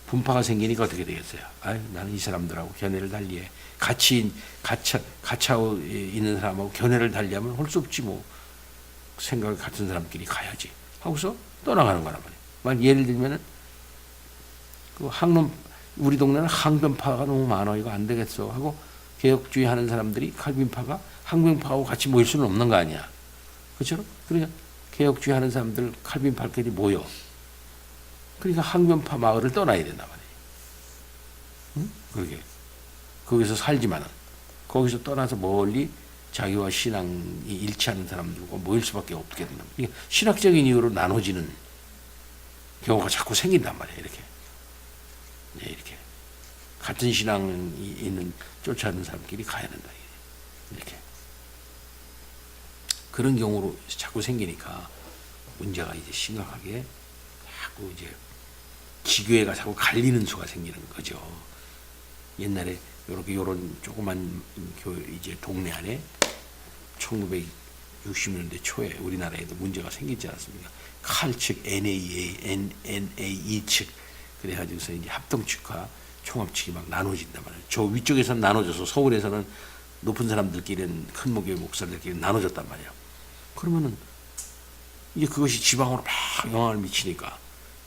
분파가 생기니까 어떻게 되겠어요? 아유, 나는 이 사람들하고 견해를 달리해. 갇혀 있는 사람하고 견해를 달리하면 할 수 없지 뭐. 생각 같은 사람끼리 가야지 하고서 떠나가는 거란 말이에요. 예를 들면은 그 우리 동네는 항변파가 너무 많아, 이거 안 되겠어 하고 개혁주의 하는 사람들이 칼빈파가 항변파하고 같이 모일 수는 없는 거 아니야. 그렇죠? 그러니까 개혁주의 하는 사람들 칼빈파끼리 모여. 그러니까 항변파 마을을 떠나야 된단 말이에요. 응? 그러게. 거기서 살지만은 거기서 떠나서 멀리 자기와 신앙이 일치하는 사람들과 모일 수밖에 없게 된다. 그러니까 신학적인 이유로 나눠지는 경우가 자꾸 생긴단 말이에요. 이렇게. 네, 이렇게. 같은 신앙이 있는 쫓아가는 사람끼리 가야 된다. 이렇게. 그런 경우로 자꾸 생기니까 문제가 이제 심각하게 자꾸 이제 지교회가 자꾸 갈리는 수가 생기는 거죠. 옛날에 이렇게 요런 조그만 교회 이제 동네 안에 1960년대 초에 우리나라에도 문제가 생기지 않았습니까? 칼 측, NAE 측 그래가지고서 이제 합동 측과 총합 측이 막 나눠진단 말이에요. 저 위쪽에서는 나눠져서 서울에서는 높은 사람들끼리는 큰 목의 목사들끼리 나눠졌단 말이에요. 그러면은 이제 그것이 지방으로 막 영향을 미치니까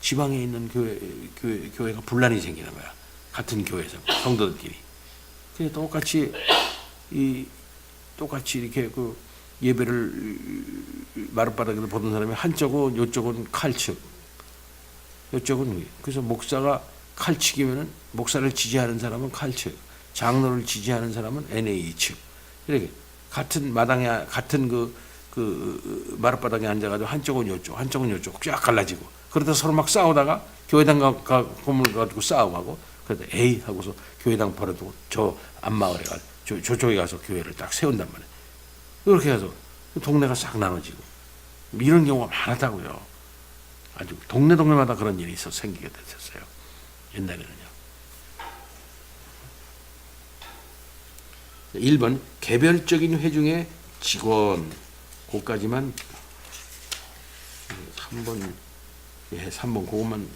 지방에 있는 교회가 분란이 생기는 거야. 같은 교회에서 성도들끼리. 그냥 똑같이 이렇게 그 예배를 마룻바닥에서 보던 사람이 한쪽은 요쪽은 칼측, 요쪽은 그래서 목사가 칼측이면은 목사를 지지하는 사람은 칼측, 장로를 지지하는 사람은 NA 측. 이렇게 같은 마당에 같은 그 마룻바닥에 앉아가지고 한쪽은 요쪽, 한쪽은 요쪽 쫙 갈라지고 그러다 서로 막 싸우다가 교회당 건물 가지고 싸움하고 그러다 에이 하고서 교회당 버려두고 저 앞마을에 가 저쪽에 가서 교회를 딱 세운단 말이에요. 그렇게 해서 동네가 싹 나눠지고 이런 경우가 많았다고요. 아주 동네마다 그런 일이 생기게 됐었어요. 옛날에는요. 1번 개별적인 회중의 직원. 그까지만 3번 예, 3번 그것만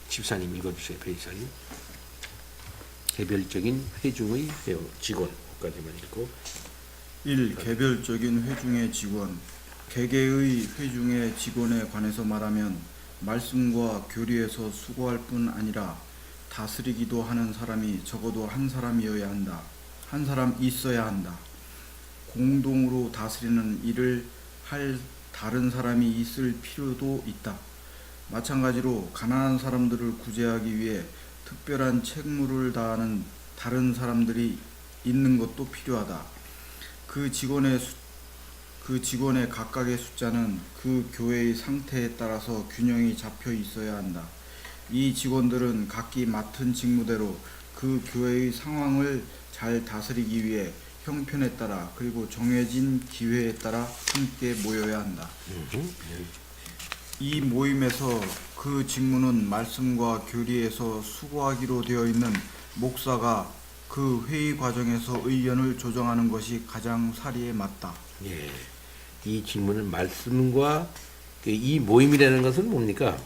집사님 읽어주세요. 배이사님. 개별적인 회중의 직원. 그까지만 읽고 1. 개별적인 회중의 직원. 개개의 회중의 직원에 관해서 말하면 말씀과 교리에서 수고할 뿐 아니라 다스리기도 하는 사람이 적어도 한 사람이어야 한다. 한 사람 있어야 한다. 공동으로 다스리는 일을 할 다른 사람이 있을 필요도 있다. 마찬가지로 가난한 사람들을 구제하기 위해 특별한 책무를 다하는 다른 사람들이 있는 것도 필요하다. 그 직원의 각각의 숫자는 그 교회의 상태에 따라서 균형이 잡혀 있어야 한다. 이 직원들은 각기 맡은 직무대로 그 교회의 상황을 잘 다스리기 위해 형편에 따라 그리고 정해진 기회에 따라 함께 모여야 한다. 이 모임에서 그 직무는 말씀과 교리에서 수고하기로 되어 있는 목사가 그 회의 과정에서 의견을 조정하는 것이 가장 사리에 맞다. 예, 이 질문은 말씀과 이 모임이라는 것은 뭡니까?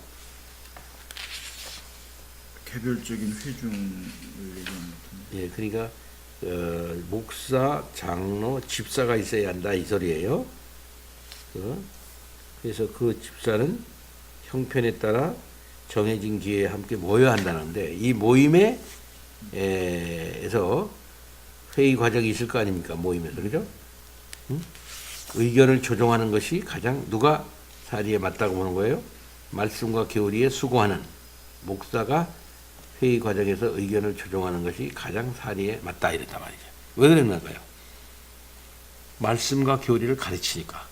개별적인 회중을 얘기하는 것 같은데. 예, 그러니까 목사, 장로, 집사가 있어야 한다 이 소리예요. 그래서 그 집사는 형편에 따라 정해진 기회에 함께 모여야 한다는데 이 모임에 에서 회의 과정이 있을 거 아닙니까? 모임에서 그죠? 응? 의견을 조정하는 것이 가장 누가 사리에 맞다고 보는 거예요? 말씀과 교리에 수고하는 목사가 회의 과정에서 의견을 조정하는 것이 가장 사리에 맞다 이랬단 말이죠. 왜 그랬나요? 말씀과 교리를 가르치니까.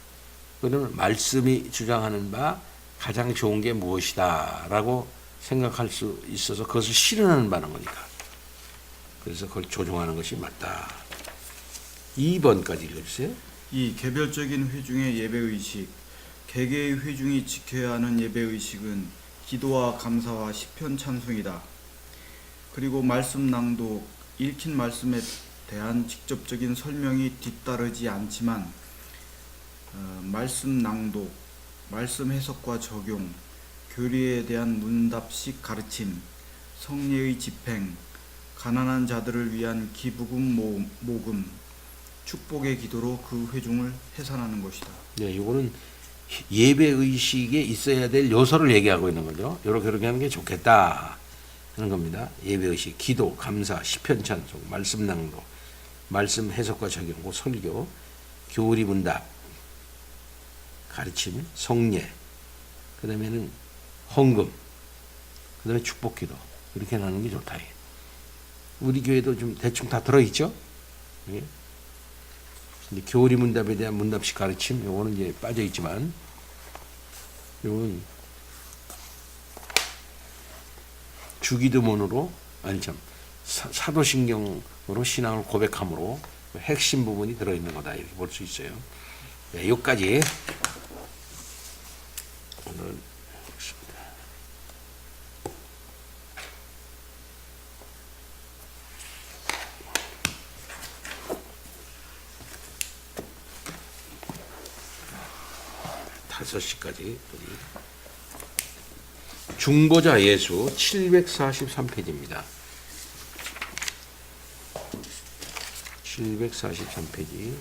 그러면 말씀이 주장하는 바 가장 좋은 게 무엇이다 라고 생각할 수 있어서 그것을 실현하는 바는 거니까. 그래서 그걸 조정하는 것이 맞다. 2번까지 읽어주세요. 이 개별적인 회중의 예배의식. 개개의 회중이 지켜야 하는 예배의식은 기도와 감사와 시편 찬송이다. 그리고 말씀 낭독, 읽힌 말씀에 대한 직접적인 설명이 뒤따르지 않지만 말씀 낭독, 말씀 해석과 적용, 교리에 대한 문답식 가르침, 성례의 집행, 가난한 자들을 위한 기부금 모금, 축복의 기도로 그 회중을 해산하는 것이다. 네, 이거는 예배 의식에 있어야 될 요소를 얘기하고 있는 거죠. 이렇게 하는 게 좋겠다 하는 겁니다. 예배 의식, 기도, 감사, 시편 찬송, 말씀 낭독, 말씀 해석과 적용, 설교, 교리 문답, 가르침, 성례, 그 다음에는 헌금, 그 다음에 축복 기도, 이렇게 하는 게 좋다. 우리 교회도 좀 대충 다 들어있죠? 예? 근데 교리 문답에 대한 문답식 가르침, 요거는 이제 빠져있지만, 요건 주기도문으로, 사도신경으로 신앙을 고백함으로 핵심 부분이 들어있는 거다. 이렇게 볼 수 있어요. 네, 여기까지 오늘 보겠습니다. 다섯 시까지 중보자 예수 743페이지입니다. 743페이지.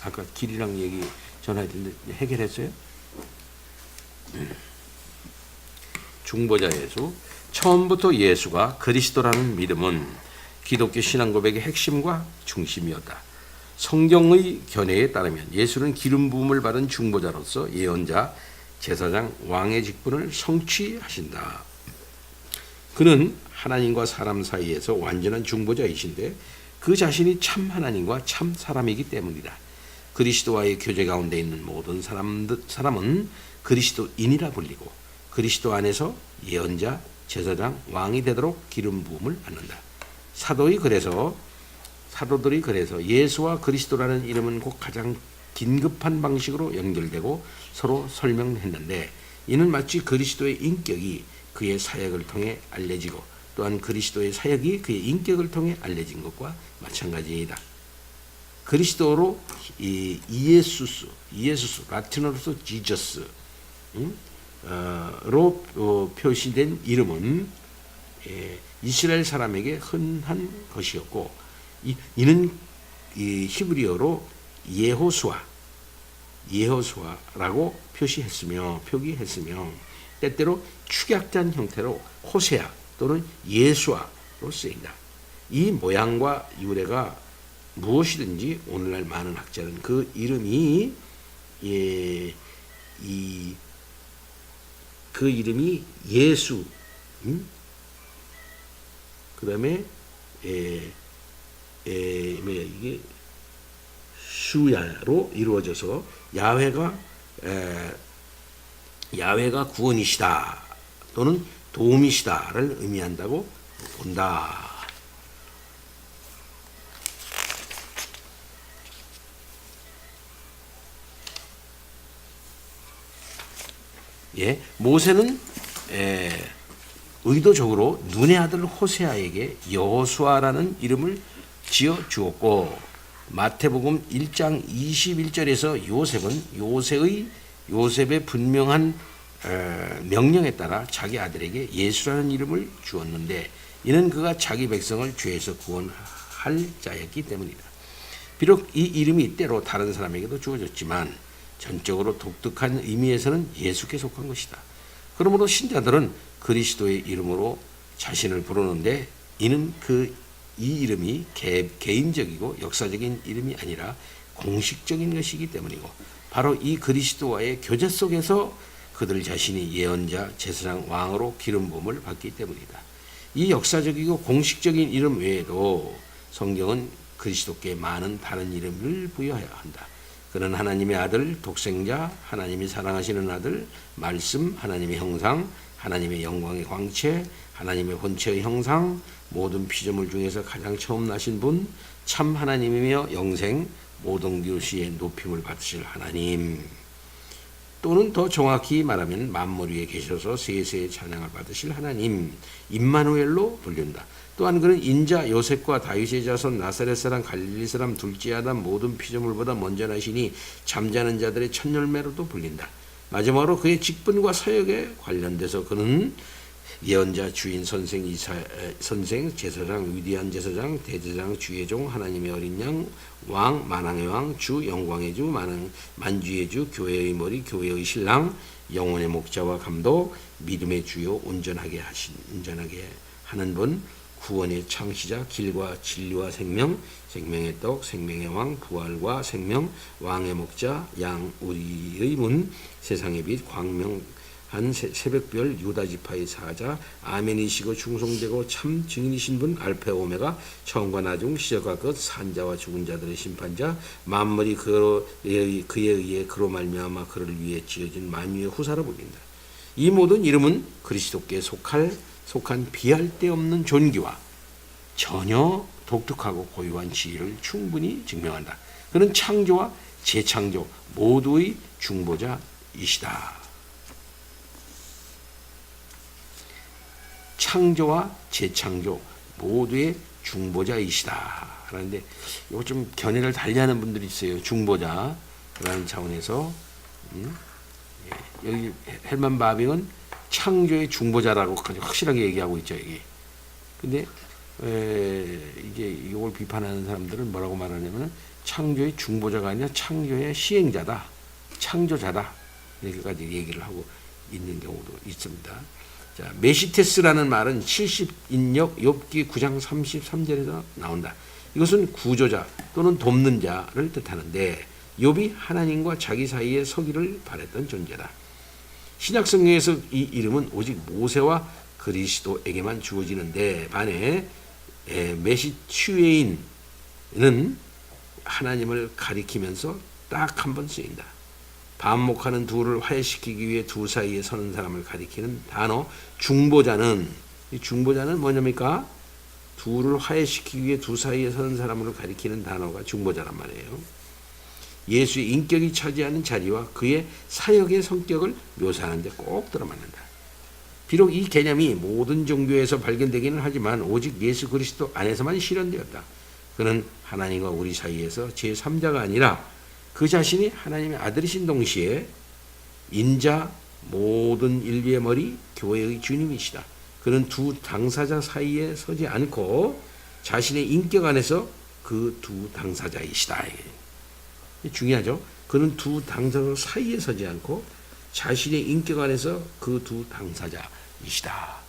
아까 길이랑 얘기 전화했는데 해결했어요? 중보자 예수. 처음부터 예수가 그리스도라는 믿음은 기독교 신앙 고백의 핵심과 중심이었다. 성경의 견해에 따르면 예수는 기름 부음을 받은 중보자로서 예언자, 제사장, 왕의 직분을 성취하신다. 그는 하나님과 사람 사이에서 완전한 중보자이신데 그 자신이 참 하나님과 참 사람이기 때문이다. 그리스도와의 교제 가운데 있는 모든 사람은 그리스도인이라 불리고 그리스도 안에서 예언자, 제사장, 왕이 되도록 기름 부음을 받는다. 사도들이 그래서 예수와 그리스도라는 이름은 곧 가장 긴급한 방식으로 연결되고 서로 설명했는데 이는 마치 그리스도의 인격이 그의 사역을 통해 알려지고 또한 그리스도의 사역이 그의 인격을 통해 알려진 것과 마찬가지이다. 그리스도로 이에수스 라틴어로서 지저스 로 표시된 이름은 이스라엘 사람에게 흔한 것이었고 이는 히브리어로 예호수아라고 표기했으며 때때로 축약된 형태로 호세아 또는 예수아로 쓰인다. 이 모양과 유래가 무엇이든지 오늘날 많은 학자는 그 이름이 예수, 그 다음에 이게 수야로 이루어져서 야훼가 구원이시다 또는 도움이시다를 의미한다고 본다. 예, 모세는 의도적으로 눈의 아들 호세아에게 여호수아라는 이름을 지어 주었고 마태복음 1장 21절에서 요셉의 분명한 명령에 따라 자기 아들에게 예수라는 이름을 주었는데 이는 그가 자기 백성을 죄에서 구원할 자였기 때문이다. 비록 이 이름이 때로 다른 사람에게도 주어졌지만 전적으로 독특한 의미에서는 예수께 속한 것이다. 그러므로 신자들은 그리스도의 이름으로 자신을 부르는데 이는 이 이름이 개인적이고 역사적인 이름이 아니라 공식적인 것이기 때문이고 바로 이 그리스도와의 교제 속에서 그들 자신이 예언자, 제사장, 왕으로 기름 부음을 받기 때문이다. 이 역사적이고 공식적인 이름 외에도 성경은 그리스도께 많은 다른 이름을 부여해야 한다. 그는 하나님의 아들, 독생자, 하나님이 사랑하시는 아들, 말씀, 하나님의 형상, 하나님의 영광의 광채, 하나님의 본체의 형상, 모든 피조물 중에서 가장 처음 나신 분, 참 하나님이며 영생, 모든 교시에 높임을 받으실 하나님, 또는 더 정확히 말하면 만물 위에 계셔서 세세의 찬양을 받으실 하나님, 임마누엘로 불린다. 또한 그는 인자 요셉과 다윗의 자손 나사렛 사람 갈릴리 사람 둘째 아담 모든 피조물보다 먼저 나시니 잠자는 자들의 첫 열매로도 불린다. 마지막으로 그의 직분과 사역에 관련돼서 그는 예언자, 주인, 선생, 선생, 제사장, 위대한 제사장, 대제사장, 주의 종, 하나님의 어린 양, 왕, 만왕의 왕, 주, 영광의 주, 만주의 주, 교회의 머리, 교회의 신랑, 영혼의 목자와 감독, 믿음의 주요, 온전하게 하는 분, 구원의 창시자, 길과 진리와 생명, 생명의 떡, 생명의 왕, 부활과 생명, 왕의 목자, 양, 우리의 문, 세상의 빛, 광명한 새벽별, 유다지파의 사자, 아멘이시고 충성되고 참 증인이신 분, 알파 오메가, 처음과 나중, 시작과 끝, 산자와 죽은 자들의 심판자, 만물이 그에 의해 그로 말미암아 그를 위해 지어진 만유의 후사로 불린다. 이 모든 이름은 그리스도께 속한 비할 데 없는 존귀와 전혀 독특하고 고유한 지위를 충분히 증명한다. 그는 창조와 재창조 모두의 중보자이시다. 창조와 재창조 모두의 중보자이시다. 그런데 이거 좀 견해를 달리하는 분들이 있어요. 중보자라는 차원에서 여기 헬만 바빙은 창조의 중보자라고 확실하게 얘기하고 있죠. 이게. 근데 이게 이걸 비판하는 사람들은 뭐라고 말하냐면 창조의 중보자가 아니라 창조의 시행자다, 창조자다, 이렇게까지 얘기를 하고 있는 경우도 있습니다. 자, 메시테스라는 말은 70인역 욥기 9장 33절에서 나온다. 이것은 구조자 또는 돕는 자를 뜻하는데 욥이 하나님과 자기 사이에 서기를 바랬던 존재다. 신약 성경에서 이 이름은 오직 모세와 그리스도에게만 주어지는데 반해 메시추에인은 하나님을 가리키면서 딱 한 번 쓰인다. 반목하는 둘을 화해시키기 위해 두 사이에 서는 사람을 가리키는 단어 중보자는, 이 중보자는 뭐냐니까 둘을 화해시키기 위해 두 사이에 서는 사람을 가리키는 단어가 중보자란 말이에요. 예수의 인격이 차지하는 자리와 그의 사역의 성격을 묘사하는 데 꼭 들어맞는다. 비록 이 개념이 모든 종교에서 발견되기는 하지만 오직 예수 그리스도 안에서만 실현되었다. 그는 하나님과 우리 사이에서 제3자가 아니라 그 자신이 하나님의 아들이신 동시에 인자 모든 인류의 머리 교회의 주님이시다. 그는 두 당사자 사이에 서지 않고 자신의 인격 안에서 그 두 당사자이시다. 중요하죠. 그는 두 당사자 사이에 서지 않고 자신의 인격 안에서 그 두 당사자이시다.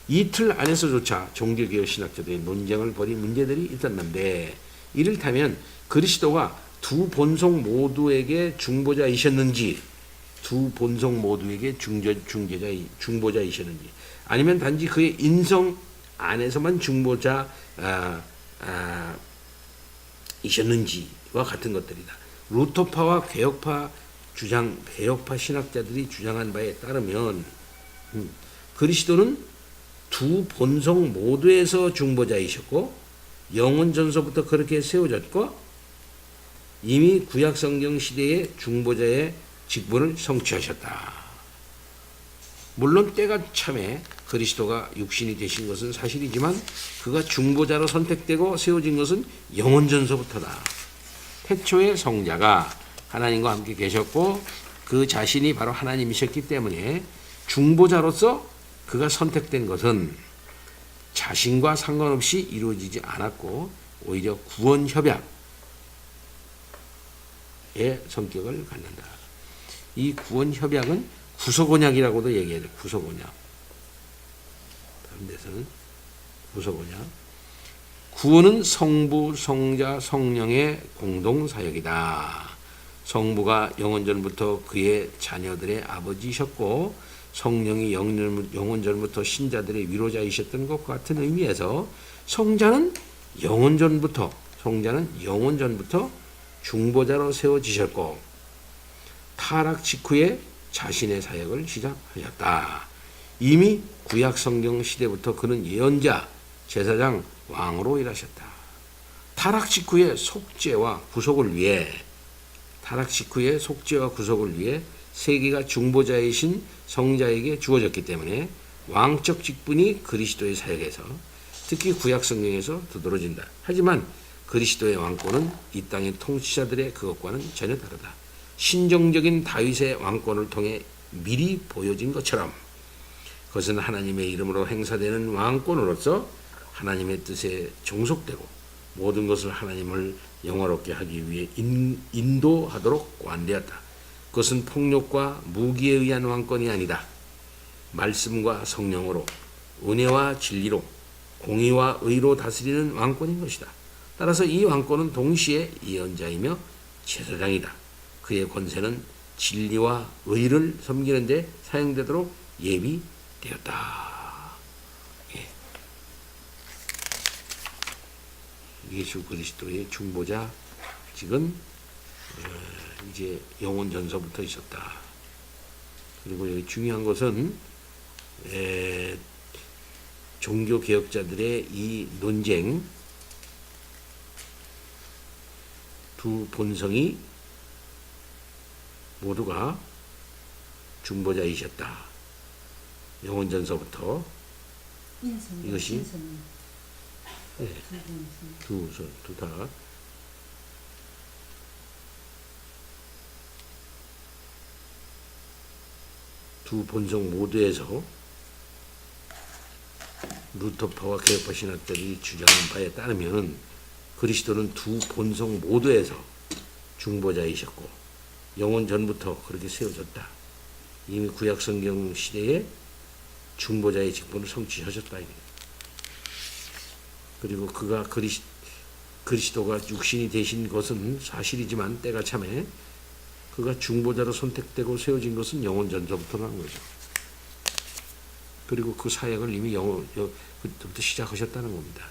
이 틀 안에서조차 종교개혁 신학자들의 논쟁을 벌인 문제들이 있었는데 이를테면 그리스도가 두 본성 모두에게 중보자이셨는지 두 본성 모두에게 중보자이셨는지 아니면 단지 그의 인성 안에서만 중보자 이셨는지와 같은 것들이다. 루터파와 개혁파 신학자들이 주장한 바에 따르면 그리스도는 두 본성 모두에서 중보자이셨고 영원 전서부터 그렇게 세워졌고 이미 구약 성경 시대의 중보자의 직분을 성취하셨다. 물론 때가 참에 그리스도가 육신이 되신 것은 사실이지만 그가 중보자로 선택되고 세워진 것은 영원 전서부터다. 태초의 성자가 하나님과 함께 계셨고 그 자신이 바로 하나님이셨기 때문에 중보자로서 그가 선택된 것은 자신과 상관없이 이루어지지 않았고 오히려 구원 협약의 성격을 갖는다. 이 구원 협약은 구속 언약이라고도 얘기해요. 구속 언약. 다른 데서는 구속 언약. 구원은 성부, 성자, 성령의 공동 사역이다. 성부가 영원전부터 그의 자녀들의 아버지이셨고 성령이 영원전부터 신자들의 위로자이셨던 것과 같은 의미에서 성자는 영원전부터 중보자로 세워지셨고 타락 직후에 자신의 사역을 시작하셨다. 이미 구약 성경 시대부터 그는 예언자, 제사장, 왕으로 일하셨다. 타락 직후의 속죄와 구속을 위해 세계가 중보자이신 성자에게 주어졌기 때문에 왕적 직분이 그리스도의 사역에서 특히 구약 성경에서 두드러진다. 하지만 그리스도의 왕권은 이 땅의 통치자들의 그것과는 전혀 다르다. 신정적인 다윗의 왕권을 통해 미리 보여진 것처럼 그것은 하나님의 이름으로 행사되는 왕권으로서 하나님의 뜻에 종속되고 모든 것을 하나님을 영화롭게 하기 위해 인도하도록 관되었다. 그것은 폭력과 무기에 의한 왕권이 아니다. 말씀과 성령으로 은혜와 진리로 공의와 의로 다스리는 왕권인 것이다. 따라서 이 왕권은 동시에 예언자이며 제사장이다. 그의 권세는 진리와 의를 섬기는 데 사용되도록 예비되었다. 예. 예수 그리스도의 중보자직은 이제 영원 전서부터 있었다. 그리고 여기 중요한 것은 종교 개혁자들의 이 논쟁, 두 본성이 모두가 중보자이셨다. 영원 전서부터 이것이 두 다 두 본성 모두에서 루터파와 개혁파 신학자들이 주장하는 바에 따르면 그리스도는 두 본성 모두에서 중보자이셨고 영원 전부터 그렇게 세워졌다. 이미 구약 성경 시대에 중보자의 직분을 성취하셨다. 그리고 그가 그리스도가 육신이 되신 것은 사실이지만 때가 참에 그가 중보자로 선택되고 세워진 것은 영원 전서부터라는 거죠. 그리고 그 사역을 이미 그때부터 시작하셨다는 겁니다.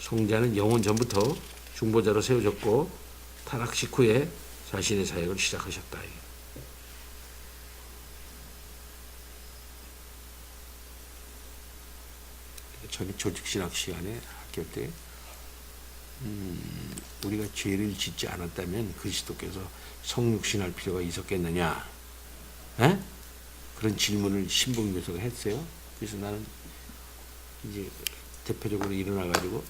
성자는 영원 전부터 중보자로 세워졌고 타락 직후에 자신의 사역을 시작하셨다. 전에 조직신학 시간에 학교 때 우리가 죄를 짓지 않았다면 그리스도께서 성육신할 필요가 있었겠느냐? 에? 그런 질문을 신봉교수가 했어요. 그래서 나는 이제 대표적으로 일어나가지고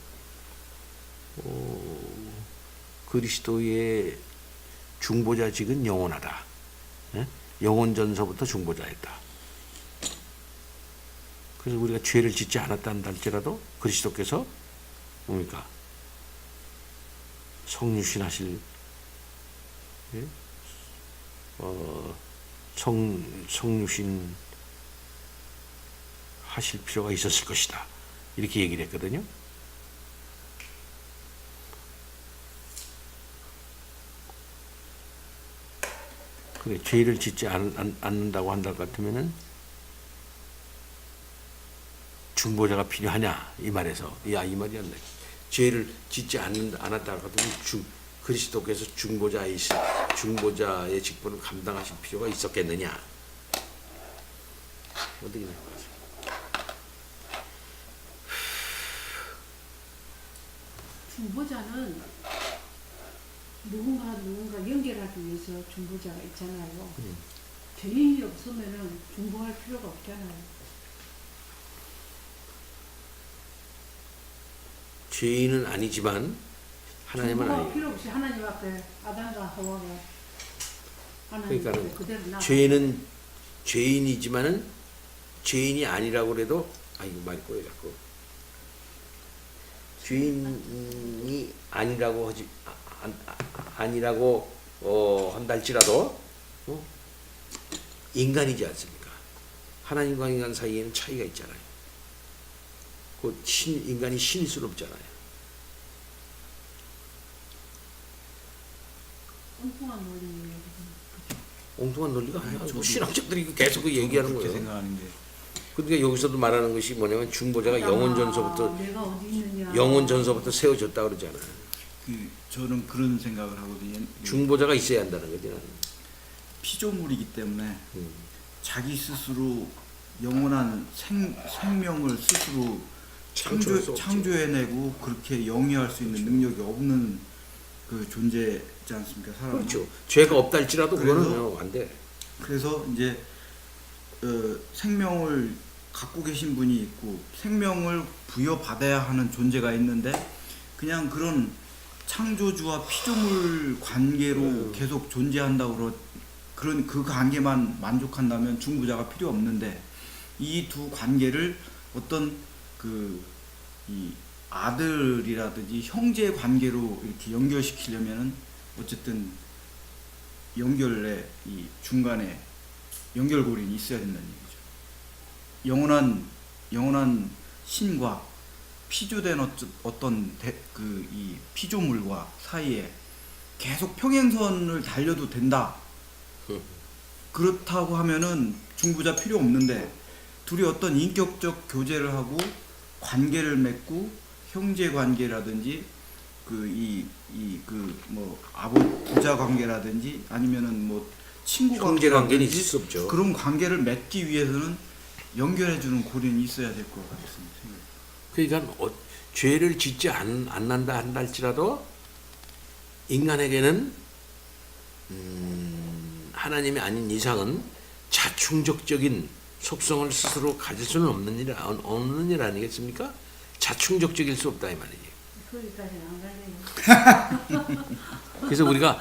그리스도의 중보자직은 영원하다. 에? 영원 전서부터 중보자였다. 그래서 우리가 죄를 짓지 않았다는 할지라도 그리스도께서 뭡니까? 성육신하실 성육신 하실 필요가 있었을 것이다. 이렇게 얘기를 했거든요. 그래, 죄를 짓지 않는다고 한다 같으면은 중보자가 필요하냐 이 말에서 이 말이 안 돼. 죄를 짓지 않았다 같으면 그리스도께서 중보자의 직분을 감당하실 필요가 있었겠느냐? 어떻게 생각하세요? 중보자는 누군가 연결하기 위해서 중보자가 있잖아요. 죄인이 없으면은 중보할 필요가 없잖아요. 죄인은 아니지만 하나님은 중보가 아니에요. 필요 없이 하나님 앞에 아담과 하와가 하나님 앞에 그러니까 그대로 나. 죄인은 죄인이지만은 죄인이 아니라고 그래도 이거 말이 꼬여갖고 죄인이 아니라고 한다 할지라도 인간이지 않습니까? 하나님과 인간 사이에는 차이가 있잖아요. 인간이 신일 수는 없잖아요. 엉뚱한 논리예요. 엉뚱한 논리가 아니야. 신학자들이 계속 얘기하는 그렇게 거예요. 생각하는 게 그러니까 여기서도 말하는 것이 뭐냐면 중보자가 영원 전서부터 내가 어디 있느냐. 영원 전서부터 세워졌다 그러잖아요. 저는 그런 생각을 하거든요. 중보자가 있어야 한다는 거지. 나는. 피조물이기 때문에 자기 스스로 영원한 생명을 스스로 창조할 수 없지. 창조해내고 그렇게 영위할 수 있는 능력이 없는 그 존재지 않습니까? 사람은. 그렇죠. 죄가 없다 할지라도 그래서- 그거는 안 돼. 그래서 이제 생명을 갖고 계신 분이 있고 생명을 부여받아야 하는 존재가 있는데 그냥 그런 창조주와 피조물 관계로 계속 존재한다고 그런 그 관계만 만족한다면 중보자가 필요 없는데 이 두 관계를 어떤 이 아들이라든지 형제 관계로 이렇게 연결시키려면은 어쨌든 연결에 이 중간에 연결고리는 있어야 된다는 얘기죠. 영원한 신과 피조된 어떤 이 피조물과 사이에 계속 평행선을 달려도 된다. 그렇다고 하면은 중보자 필요 없는데 둘이 어떤 인격적 교제를 하고 관계를 맺고 형제 관계라든지 부자 관계라든지 아니면은 뭐 친구 형제 관계는 관계라든지 있을 수 없죠. 그런 관계를 맺기 위해서는 연결해주는 고리는 있어야 될 것 같습니다. 그러니까 죄를 짓지 않는다 한다 할지라도 인간에게는 하나님이 아닌 이상은 자충적적인 속성을 스스로 가질 수는 없는 일 아니겠습니까? 자충적적일 수 없다 이 말이지. 거기까지는 안 갈래요. 그래서 우리가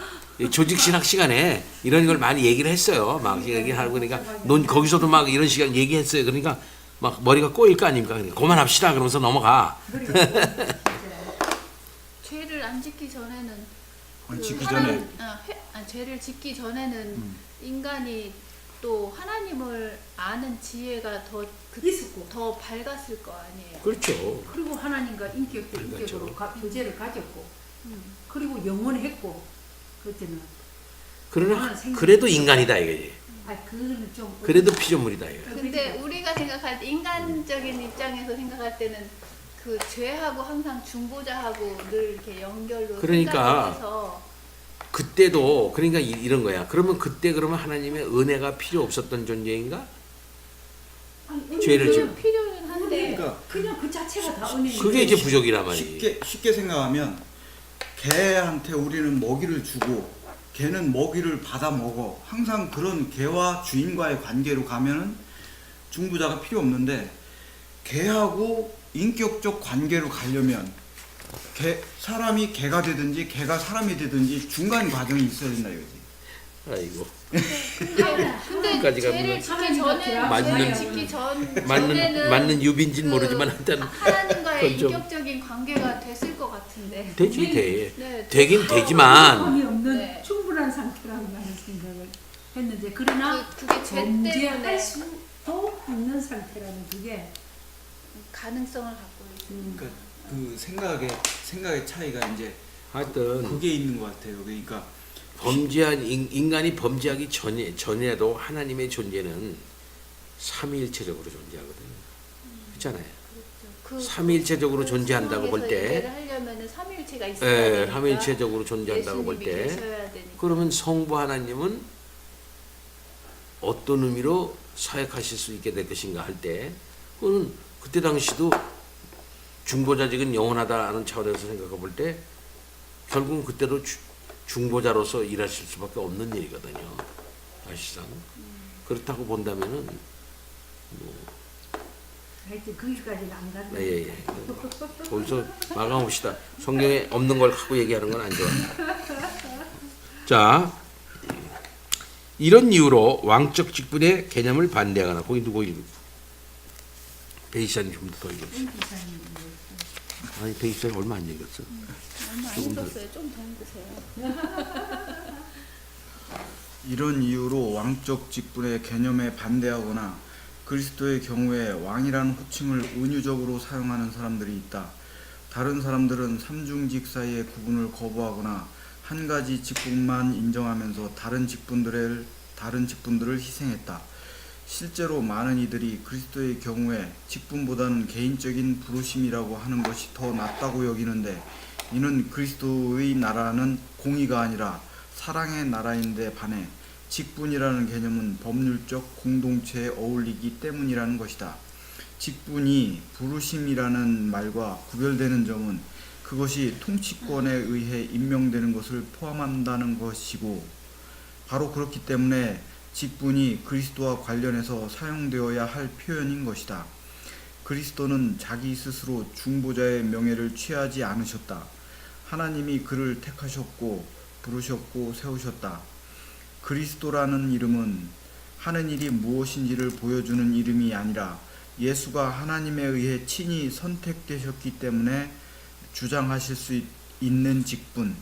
조직신학 시간에 이런 걸 많이 얘기를 했어요. 막 얘기하고 그러니까 거기서도 막 이런 시간 얘기했어요. 그러니까 막 머리가 꼬일 거 아닙니까? 그러니까 그만합시다 그러면서 넘어가. 죄를 안 짓기 전에는 짓기 죄를 짓기 전에는 인간이 또 하나님을 아는 지혜가 있었고. 더 밝았을 거 아니에요. 그렇죠. 그리고 하나님과 인격으로 교제를 가졌고, 그리고 영원했고, 그때는. 그러나 그래도 인간이다 이거지. 그거는 좀. 그래도 피조물이다 이거. 근데 우리가 생각할 때 인간적인 입장에서 생각할 때는 그 죄하고 항상 중보자하고 늘 이렇게 연결로 그러니까 생각을 해서 그때도 그러니까 이런 거야. 그러면 그러면 하나님의 은혜가 필요 없었던 존재인가? 죄를 지고. 필요는 한데 그러니까 그냥 그 자체가 다 은혜인 그게 이제 부족이란 말이지. 쉽게 생각하면 개한테 우리는 먹이를 주고 개는 먹이를 받아 먹어. 항상 그런 개와 주인과의 관계로 가면은 중보자가 필요 없는데 개하고 인격적 관계로 가려면 사람이 개가 되든지 개가 사람이 되든지 중간 과정이 있어야 된다 이거지. 아이고. 근데 까지 죄를 짓기 전에 맞는- 죄를 짓기 전에는 맞는 유빈진 그 모르지만 일단 하나님과의 그건 좀- 인격적인 관계가 됐을 것 같은데. 되지 돼. 네, 되긴 되지만 이 없는 네. 충분한 상태라고 나는 생각을 했는데, 그러나 그게 죄 범죄할 때문에 수도 있는 상태라는 그게. 가능성을 갖고 있습니다. 그러니까 그 생각의 차이가 이제 하여튼 그게 있는 것 같아요. 그러니까 인간이 범죄하기 전에도 하나님의 존재는 삼위일체적으로 존재하거든요. 그렇잖아요. 그 삼위일체적으로 존재한다고 볼 때, 이해를 하려면은 삼위일체가 있어야 예, 되니까. 삼위일체적으로 존재한다고 볼 예수님이 때, 계셔야 되니까. 그러면 성부 하나님은 어떤 의미로 사역하실 수 있게 될 것인가 할 때, 그거는 그때 당시도 중보자직은 영원하다는 차원에서 생각해 볼 때, 결국은 그때도 중보자로서 일하실 수밖에 없는 일이거든요. 사실상. 그렇다고 본다면은, 하여튼 거기까지는 안 가는 예. 거기서 마감합시다. 성경에 없는 걸 갖고 얘기하는 건 안 좋아. 자, 이런 이유로 왕적 직분의 개념을 반대하거나, 거기 누구 이름? 베이시아님 좀 더 읽어주세요. 아니, 베이시아님 얼마 안 읽었어? 얼마 안 읽었어요. 좀 더 읽으세요. 이런 이유로 왕적 직분의 개념에 반대하거나 그리스도의 경우에 왕이라는 호칭을 은유적으로 사용하는 사람들이 있다. 다른 사람들은 삼중직 사이의 구분을 거부하거나 한 가지 직분만 인정하면서 다른 직분들을 희생했다. 실제로 많은 이들이 그리스도의 경우에 직분보다는 개인적인 부르심이라고 하는 것이 더 낫다고 여기는데, 이는 그리스도의 나라는 공의가 아니라 사랑의 나라인데 반해 직분이라는 개념은 법률적 공동체에 어울리기 때문이라는 것이다. 직분이 부르심이라는 말과 구별되는 점은 그것이 통치권에 의해 임명되는 것을 포함한다는 것이고, 바로 그렇기 때문에 직분이 그리스도와 관련해서 사용되어야 할 표현인 것이다. 그리스도는 자기 스스로 중보자의 명예를 취하지 않으셨다. 하나님이 그를 택하셨고 부르셨고 세우셨다. 그리스도라는 이름은 하는 일이 무엇인지를 보여주는 이름이 아니라 예수가 하나님에 의해 친히 선택되셨기 때문에 주장하실 수 있는 직분,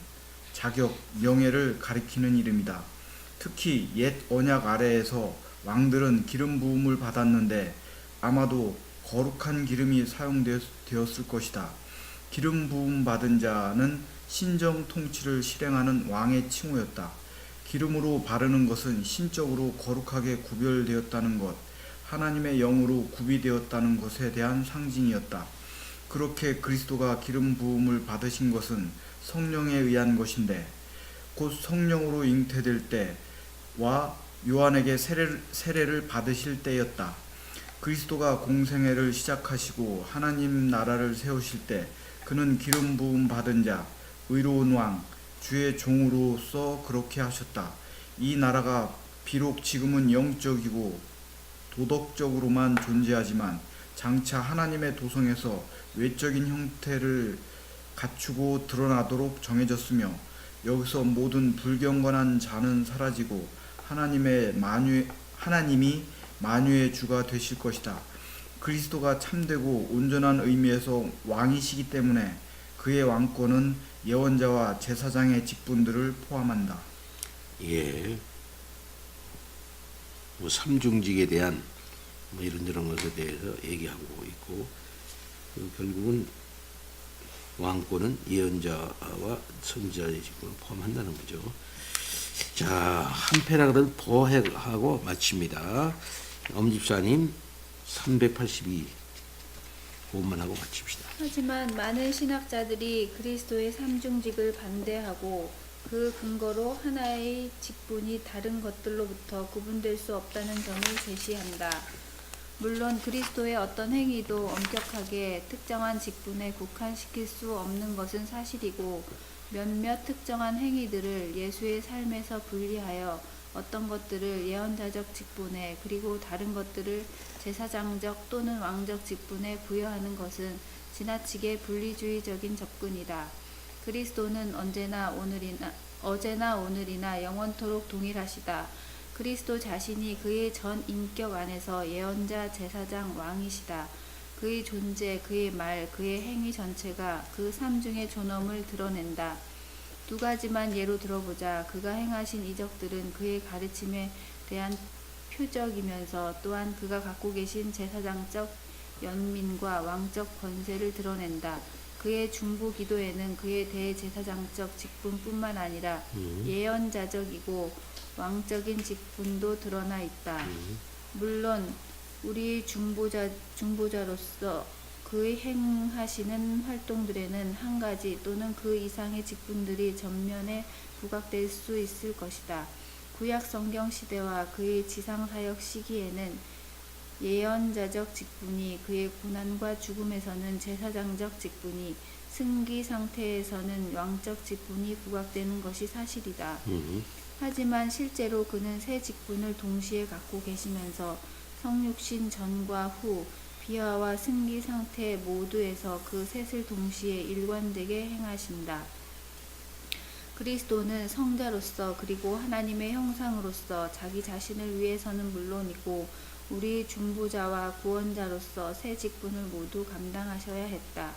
자격, 명예를 가리키는 이름이다. 특히 옛 언약 아래에서 왕들은 기름 부음을 받았는데 아마도 거룩한 기름이 사용되었을 것이다. 기름 부음 받은 자는 신정 통치를 실행하는 왕의 칭호였다. 기름으로 바르는 것은 신적으로 거룩하게 구별되었다는 것, 하나님의 영으로 구비되었다는 것에 대한 상징이었다. 그렇게 그리스도가 기름 부음을 받으신 것은 성령에 의한 것인데, 곧 성령으로 잉태될 때와 요한에게 세례를 받으실 때였다. 그리스도가 공생애를 시작하시고 하나님 나라를 세우실 때 그는 기름 부음 받은 자, 의로운 왕, 주의 종으로서 그렇게 하셨다. 이 나라가 비록 지금은 영적이고 도덕적으로만 존재하지만 장차 하나님의 도성에서 외적인 형태를 갖추고 드러나도록 정해졌으며, 여기서 모든 불경건한 자는 사라지고 하나님이 만유의 주가 되실 것이다. 그리스도가 참되고 온전한 의미에서 왕이시기 때문에 그의 왕권은 예언자와 제사장의 직분들을 포함한다. 예. 뭐 삼중직에 대한 뭐 이런저런 것에 대해서 얘기하고 있고, 결국은 왕권은 예언자와 선지자의 직분을 포함한다는 거죠. 자, 한 패락을 보해하고 마칩니다. 엄집사님 382 고음만 하고 마칩시다. 하지만 많은 신학자들이 그리스도의 삼중직을 반대하고 그 근거로 하나의 직분이 다른 것들로부터 구분될 수 없다는 점을 제시한다. 물론 그리스도의 어떤 행위도 엄격하게 특정한 직분에 국한시킬 수 없는 것은 사실이고, 몇몇 특정한 행위들을 예수의 삶에서 분리하여 어떤 것들을 예언자적 직분에, 그리고 다른 것들을 제사장적 또는 왕적 직분에 부여하는 것은 지나치게 분리주의적인 접근이다. 그리스도는 어제나 오늘이나 영원토록 동일하시다. 그리스도 자신이 그의 전 인격 안에서 예언자, 제사장, 왕이시다. 그의 존재, 그의 말, 그의 행위 전체가 그 삼중의 존엄을 드러낸다. 두 가지만 예로 들어보자. 그가 행하신 이적들은 그의 가르침에 대한 표적이면서 또한 그가 갖고 계신 제사장적 연민과 왕적 권세를 드러낸다. 그의 중보 기도에는 그의 대제사장적 직분뿐만 아니라 예언자적이고 왕적인 직분도 드러나 있다. 물론 우리 중보자로서 그의 행하시는 활동들에는 한 가지 또는 그 이상의 직분들이 전면에 부각될 수 있을 것이다. 구약 성경 시대와 그의 지상사역 시기에는 예언자적 직분이, 그의 고난과 죽음에서는 제사장적 직분이, 승기 상태에서는 왕적 직분이 부각되는 것이 사실이다. 하지만 실제로 그는 세 직분을 동시에 갖고 계시면서 성육신 전과 후, 비화와 승기 상태 모두에서 그 셋을 동시에 일관되게 행하신다. 그리스도는 성자로서 그리고 하나님의 형상으로서 자기 자신을 위해서는 물론이고 우리 중보자와 구원자로서 세 직분을 모두 감당하셔야 했다.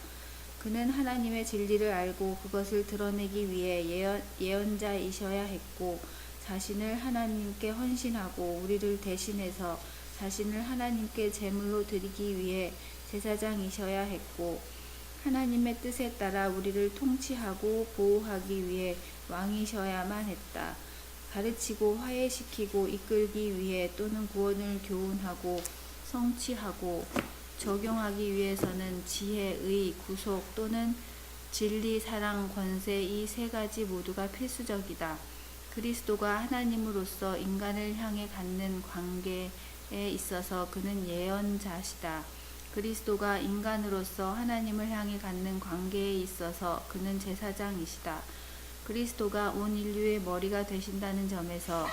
그는 하나님의 진리를 알고 그것을 드러내기 위해 예언자이셔야 했고, 자신을 하나님께 헌신하고 우리를 대신해서 자신을 하나님께 제물로 드리기 위해 제사장이셔야 했고, 하나님의 뜻에 따라 우리를 통치하고 보호하기 위해 왕이셔야만 했다. 가르치고 화해시키고 이끌기 위해 또는 구원을 교훈하고 성취하고 적용하기 위해서는 지혜, 의, 구속 또는 진리, 사랑, 권세, 이 세 가지 모두가 필수적이다. 그리스도가 하나님으로서 인간을 향해 갖는 관계에 있어서 그는 예언자시다. 그리스도가 인간으로서 하나님을 향해 갖는 관계에 있어서 그는 제사장이시다. 그리스도가 온 인류의 머리가 되신다는 점에서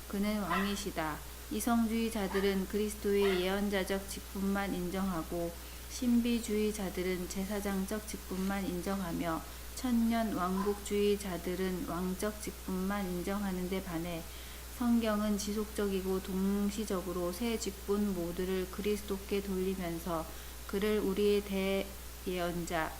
그는 왕이시다. 이성주의자들은 그리스도의 예언자적 직분만 인정하고 신비주의자들은 제사장적 직분만 인정하며 천년 왕국주의자들은 왕적 직분만 인정하는 데 반해 성경은 지속적이고 동시적으로 세 직분 모두를 그리스도께 돌리면서 그를 우리의 대예언자,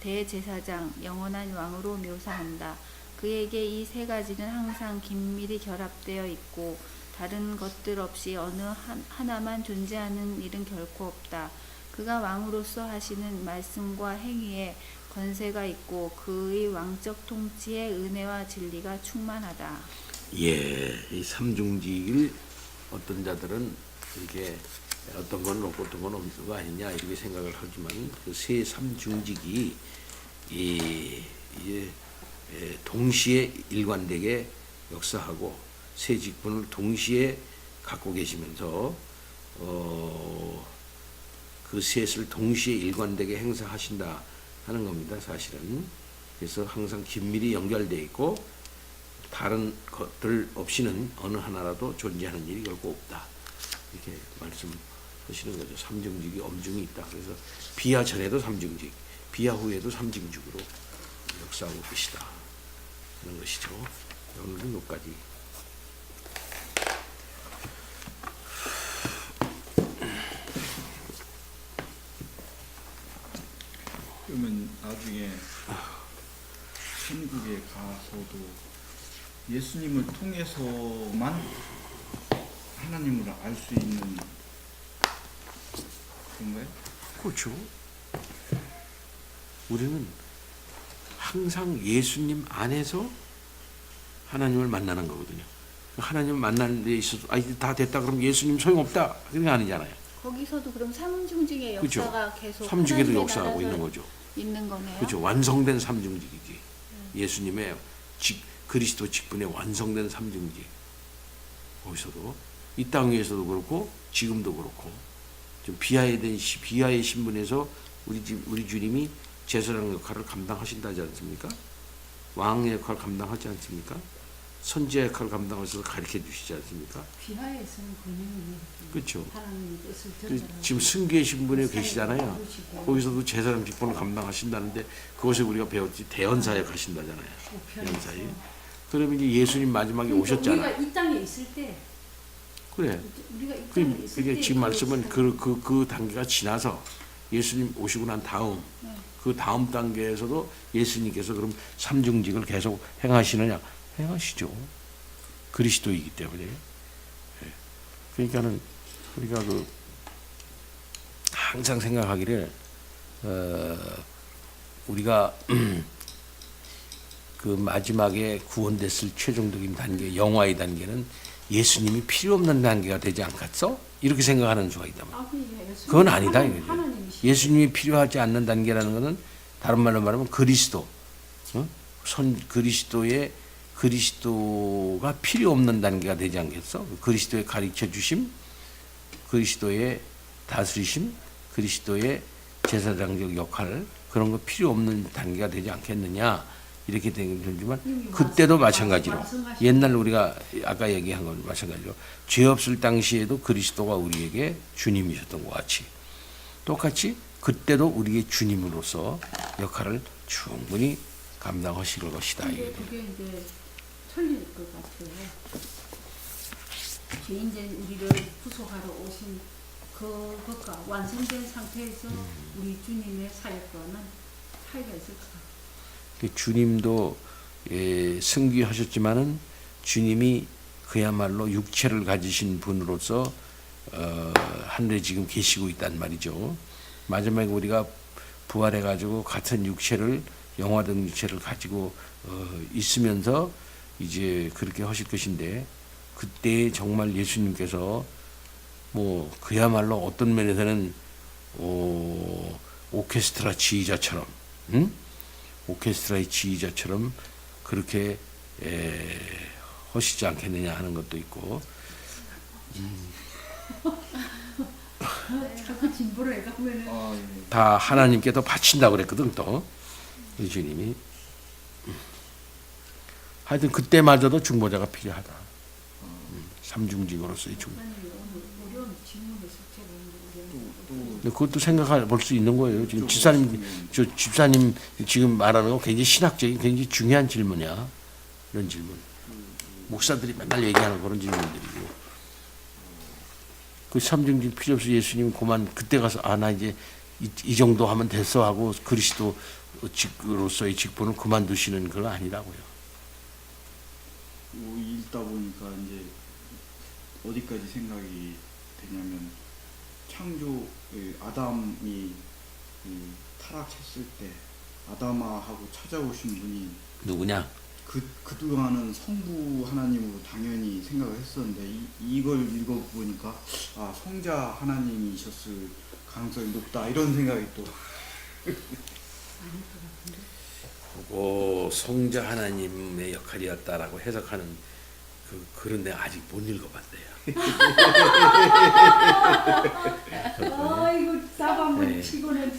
대제사장, 영원한 왕으로 묘사한다. 그에게 이 세 가지는 항상 긴밀히 결합되어 있고 다른 것들 없이 어느 하나만 존재하는 일은 결코 없다. 그가 왕으로서 하시는 말씀과 행위에 권세가 있고 그의 왕적 통치에 은혜와 진리가 충만하다. 예, 이 삼중직을 어떤 자들은 이렇게 어떤 건 없고 어떤 건 없는 거 아니냐 이렇게 생각을 하지만 그 세 삼중직이 동시에 일관되게 역사하고 세 직분을 동시에 갖고 계시면서 그 셋을 동시에 일관되게 행사하신다 하는 겁니다. 사실은. 그래서 항상 긴밀히 연결되어 있고 다른 것들 없이는 어느 하나라도 존재하는 일이 결코 없다. 이렇게 말씀하시는 거죠. 삼중직이 엄중히 있다. 그래서 비하 전에도 삼중직, 비하 후에도 삼중직으로 역사하고 계시다 하는 것이죠. 오늘은 여기까지. 그러면 나중에 천국에 가서도 예수님을 통해서만 하나님을 알 수 있는 건가요? 그렇죠. 우리는 항상 예수님 안에서 하나님을 만나는 거거든요. 하나님을 만나는 데 있어서 이제 다 됐다 그러면 예수님 소용없다 그런 게 아니잖아요. 거기서도 그럼 삼중직의 그죠. 역사가 계속 삼중에도 하나님의 역사하고 있는 나라에서 거죠. 있는 거네요. 그렇죠. 완성된 삼중직이지. 예수님의 그리스도 직분에 완성된 삼중직. 거기서도 이 땅 위에서도 그렇고 지금도 그렇고 좀 비하의 신분에서 우리 주님이 제사장 역할을 감당하신다지 않습니까? 왕의 역할을 감당하지 않습니까? 선지자 역할을 감당하셔서 가르쳐 주시지 않습니까? 비하에서는 그냥 그렇죠. 하나님의 뜻을 그 전달하고 지금 승계의 신분에 사역을 계시잖아요. 이루시고 거기서도 제사장 직분을 감당하신다는데 그것을 우리가 배웠지 대언사역 하신다잖아요. 우편에서. 대언사역. 그러면 이제 예수님 마지막에 그러니까 오셨잖아. 우리가 이 땅에 있을 때 그래. 우리가 이 땅에 있을 그게 때 지금 말씀은 사역, 그 단계가 지나서 예수님 오시고 난 다음 그 다음 단계에서도 예수님께서 그럼 삼중직을 계속 행하시느냐? 행하시죠. 그리스도이기 때문에. 예. 그러니까는 우리가 항상 생각하기를 우리가 그 마지막에 구원됐을 최종적인 단계, 영화의 단계는 예수님이 필요 없는 단계가 되지 않겠어? 이렇게 생각하는 수가 있단 말이야. 그건 아니다 이거죠. 예수님이 필요하지 않는 단계라는 것은 다른 말로 말하면 그리스도, 그리스도가 필요 없는 단계가 되지 않겠어? 그리스도의 가르쳐 주심, 그리스도의 다스리심, 그리스도의 제사장적 역할 그런 거 필요 없는 단계가 되지 않겠느냐 이렇게 되지만 그때도 마찬가지로 옛날 우리가 아까 얘기한 건 마찬가지로 죄 없을 당시에도 그리스도가 우리에게 주님이셨던 것 같이 똑같이 그때도 우리의 주님으로서 역할을 충분히 감당하실 것이다. 근데 그게 이제 틀릴 것 같아요. 죄인된 우리를 구속하러 오신 그것과 완성된 상태에서 우리 주님의 사역과는 차이가 있을 것 같아요. 주님도 승귀하셨지만은 주님이 그야말로 육체를 가지신 분으로서 하늘에 지금 계시고 있단 말이죠. 마지막에 우리가 부활해 가지고 같은 육체를 영화된 육체를 가지고 있으면서 이제 그렇게 하실 것인데 그때 정말 예수님께서 뭐 그야말로 어떤 면에서는 오케스트라 지휘자처럼 오케스트라의 지휘자처럼 그렇게 하시지 않겠느냐 하는 것도 있고 자꾸 진보를 교회 가면은 예. 다 하나님께 더 바친다고 그랬거든 또 우리 주님이. 하여튼 그때마저도 중보자가 필요하다. 삼중직으로서의 중보. 목사님 오늘 어려운 질문을 숙제를 또 근데 그것도 생각해 볼 수 있는 거예요. 지금 집사님 지금 말하는 거 굉장히 신학적인 굉장히 중요한 질문이야. 이런 질문. 목사들이 맨날 얘기하는 그런 질문들이고. 그 삼중직 필요 없이 예수님 그만 그때 가서 나 이제 이 정도 하면 됐어 하고 그리스도로서의 직분을 그만두시는 건 아니라고요. 읽다 보니까 이제 어디까지 생각이 되냐면 창조 아담이 타락했을 때 아담아하고 찾아오신 분이 누구냐? 그동안은 성부 하나님으로 당연히 생각을 했었는데 이걸 읽어보니까 성자 하나님이셨을 가능성이 높다 이런 생각이 또 그거 성자 하나님의 역할이었다라고 해석하는 그런 내가 아직 못 읽어봤대요. 아이고 답 한번 네. 치고는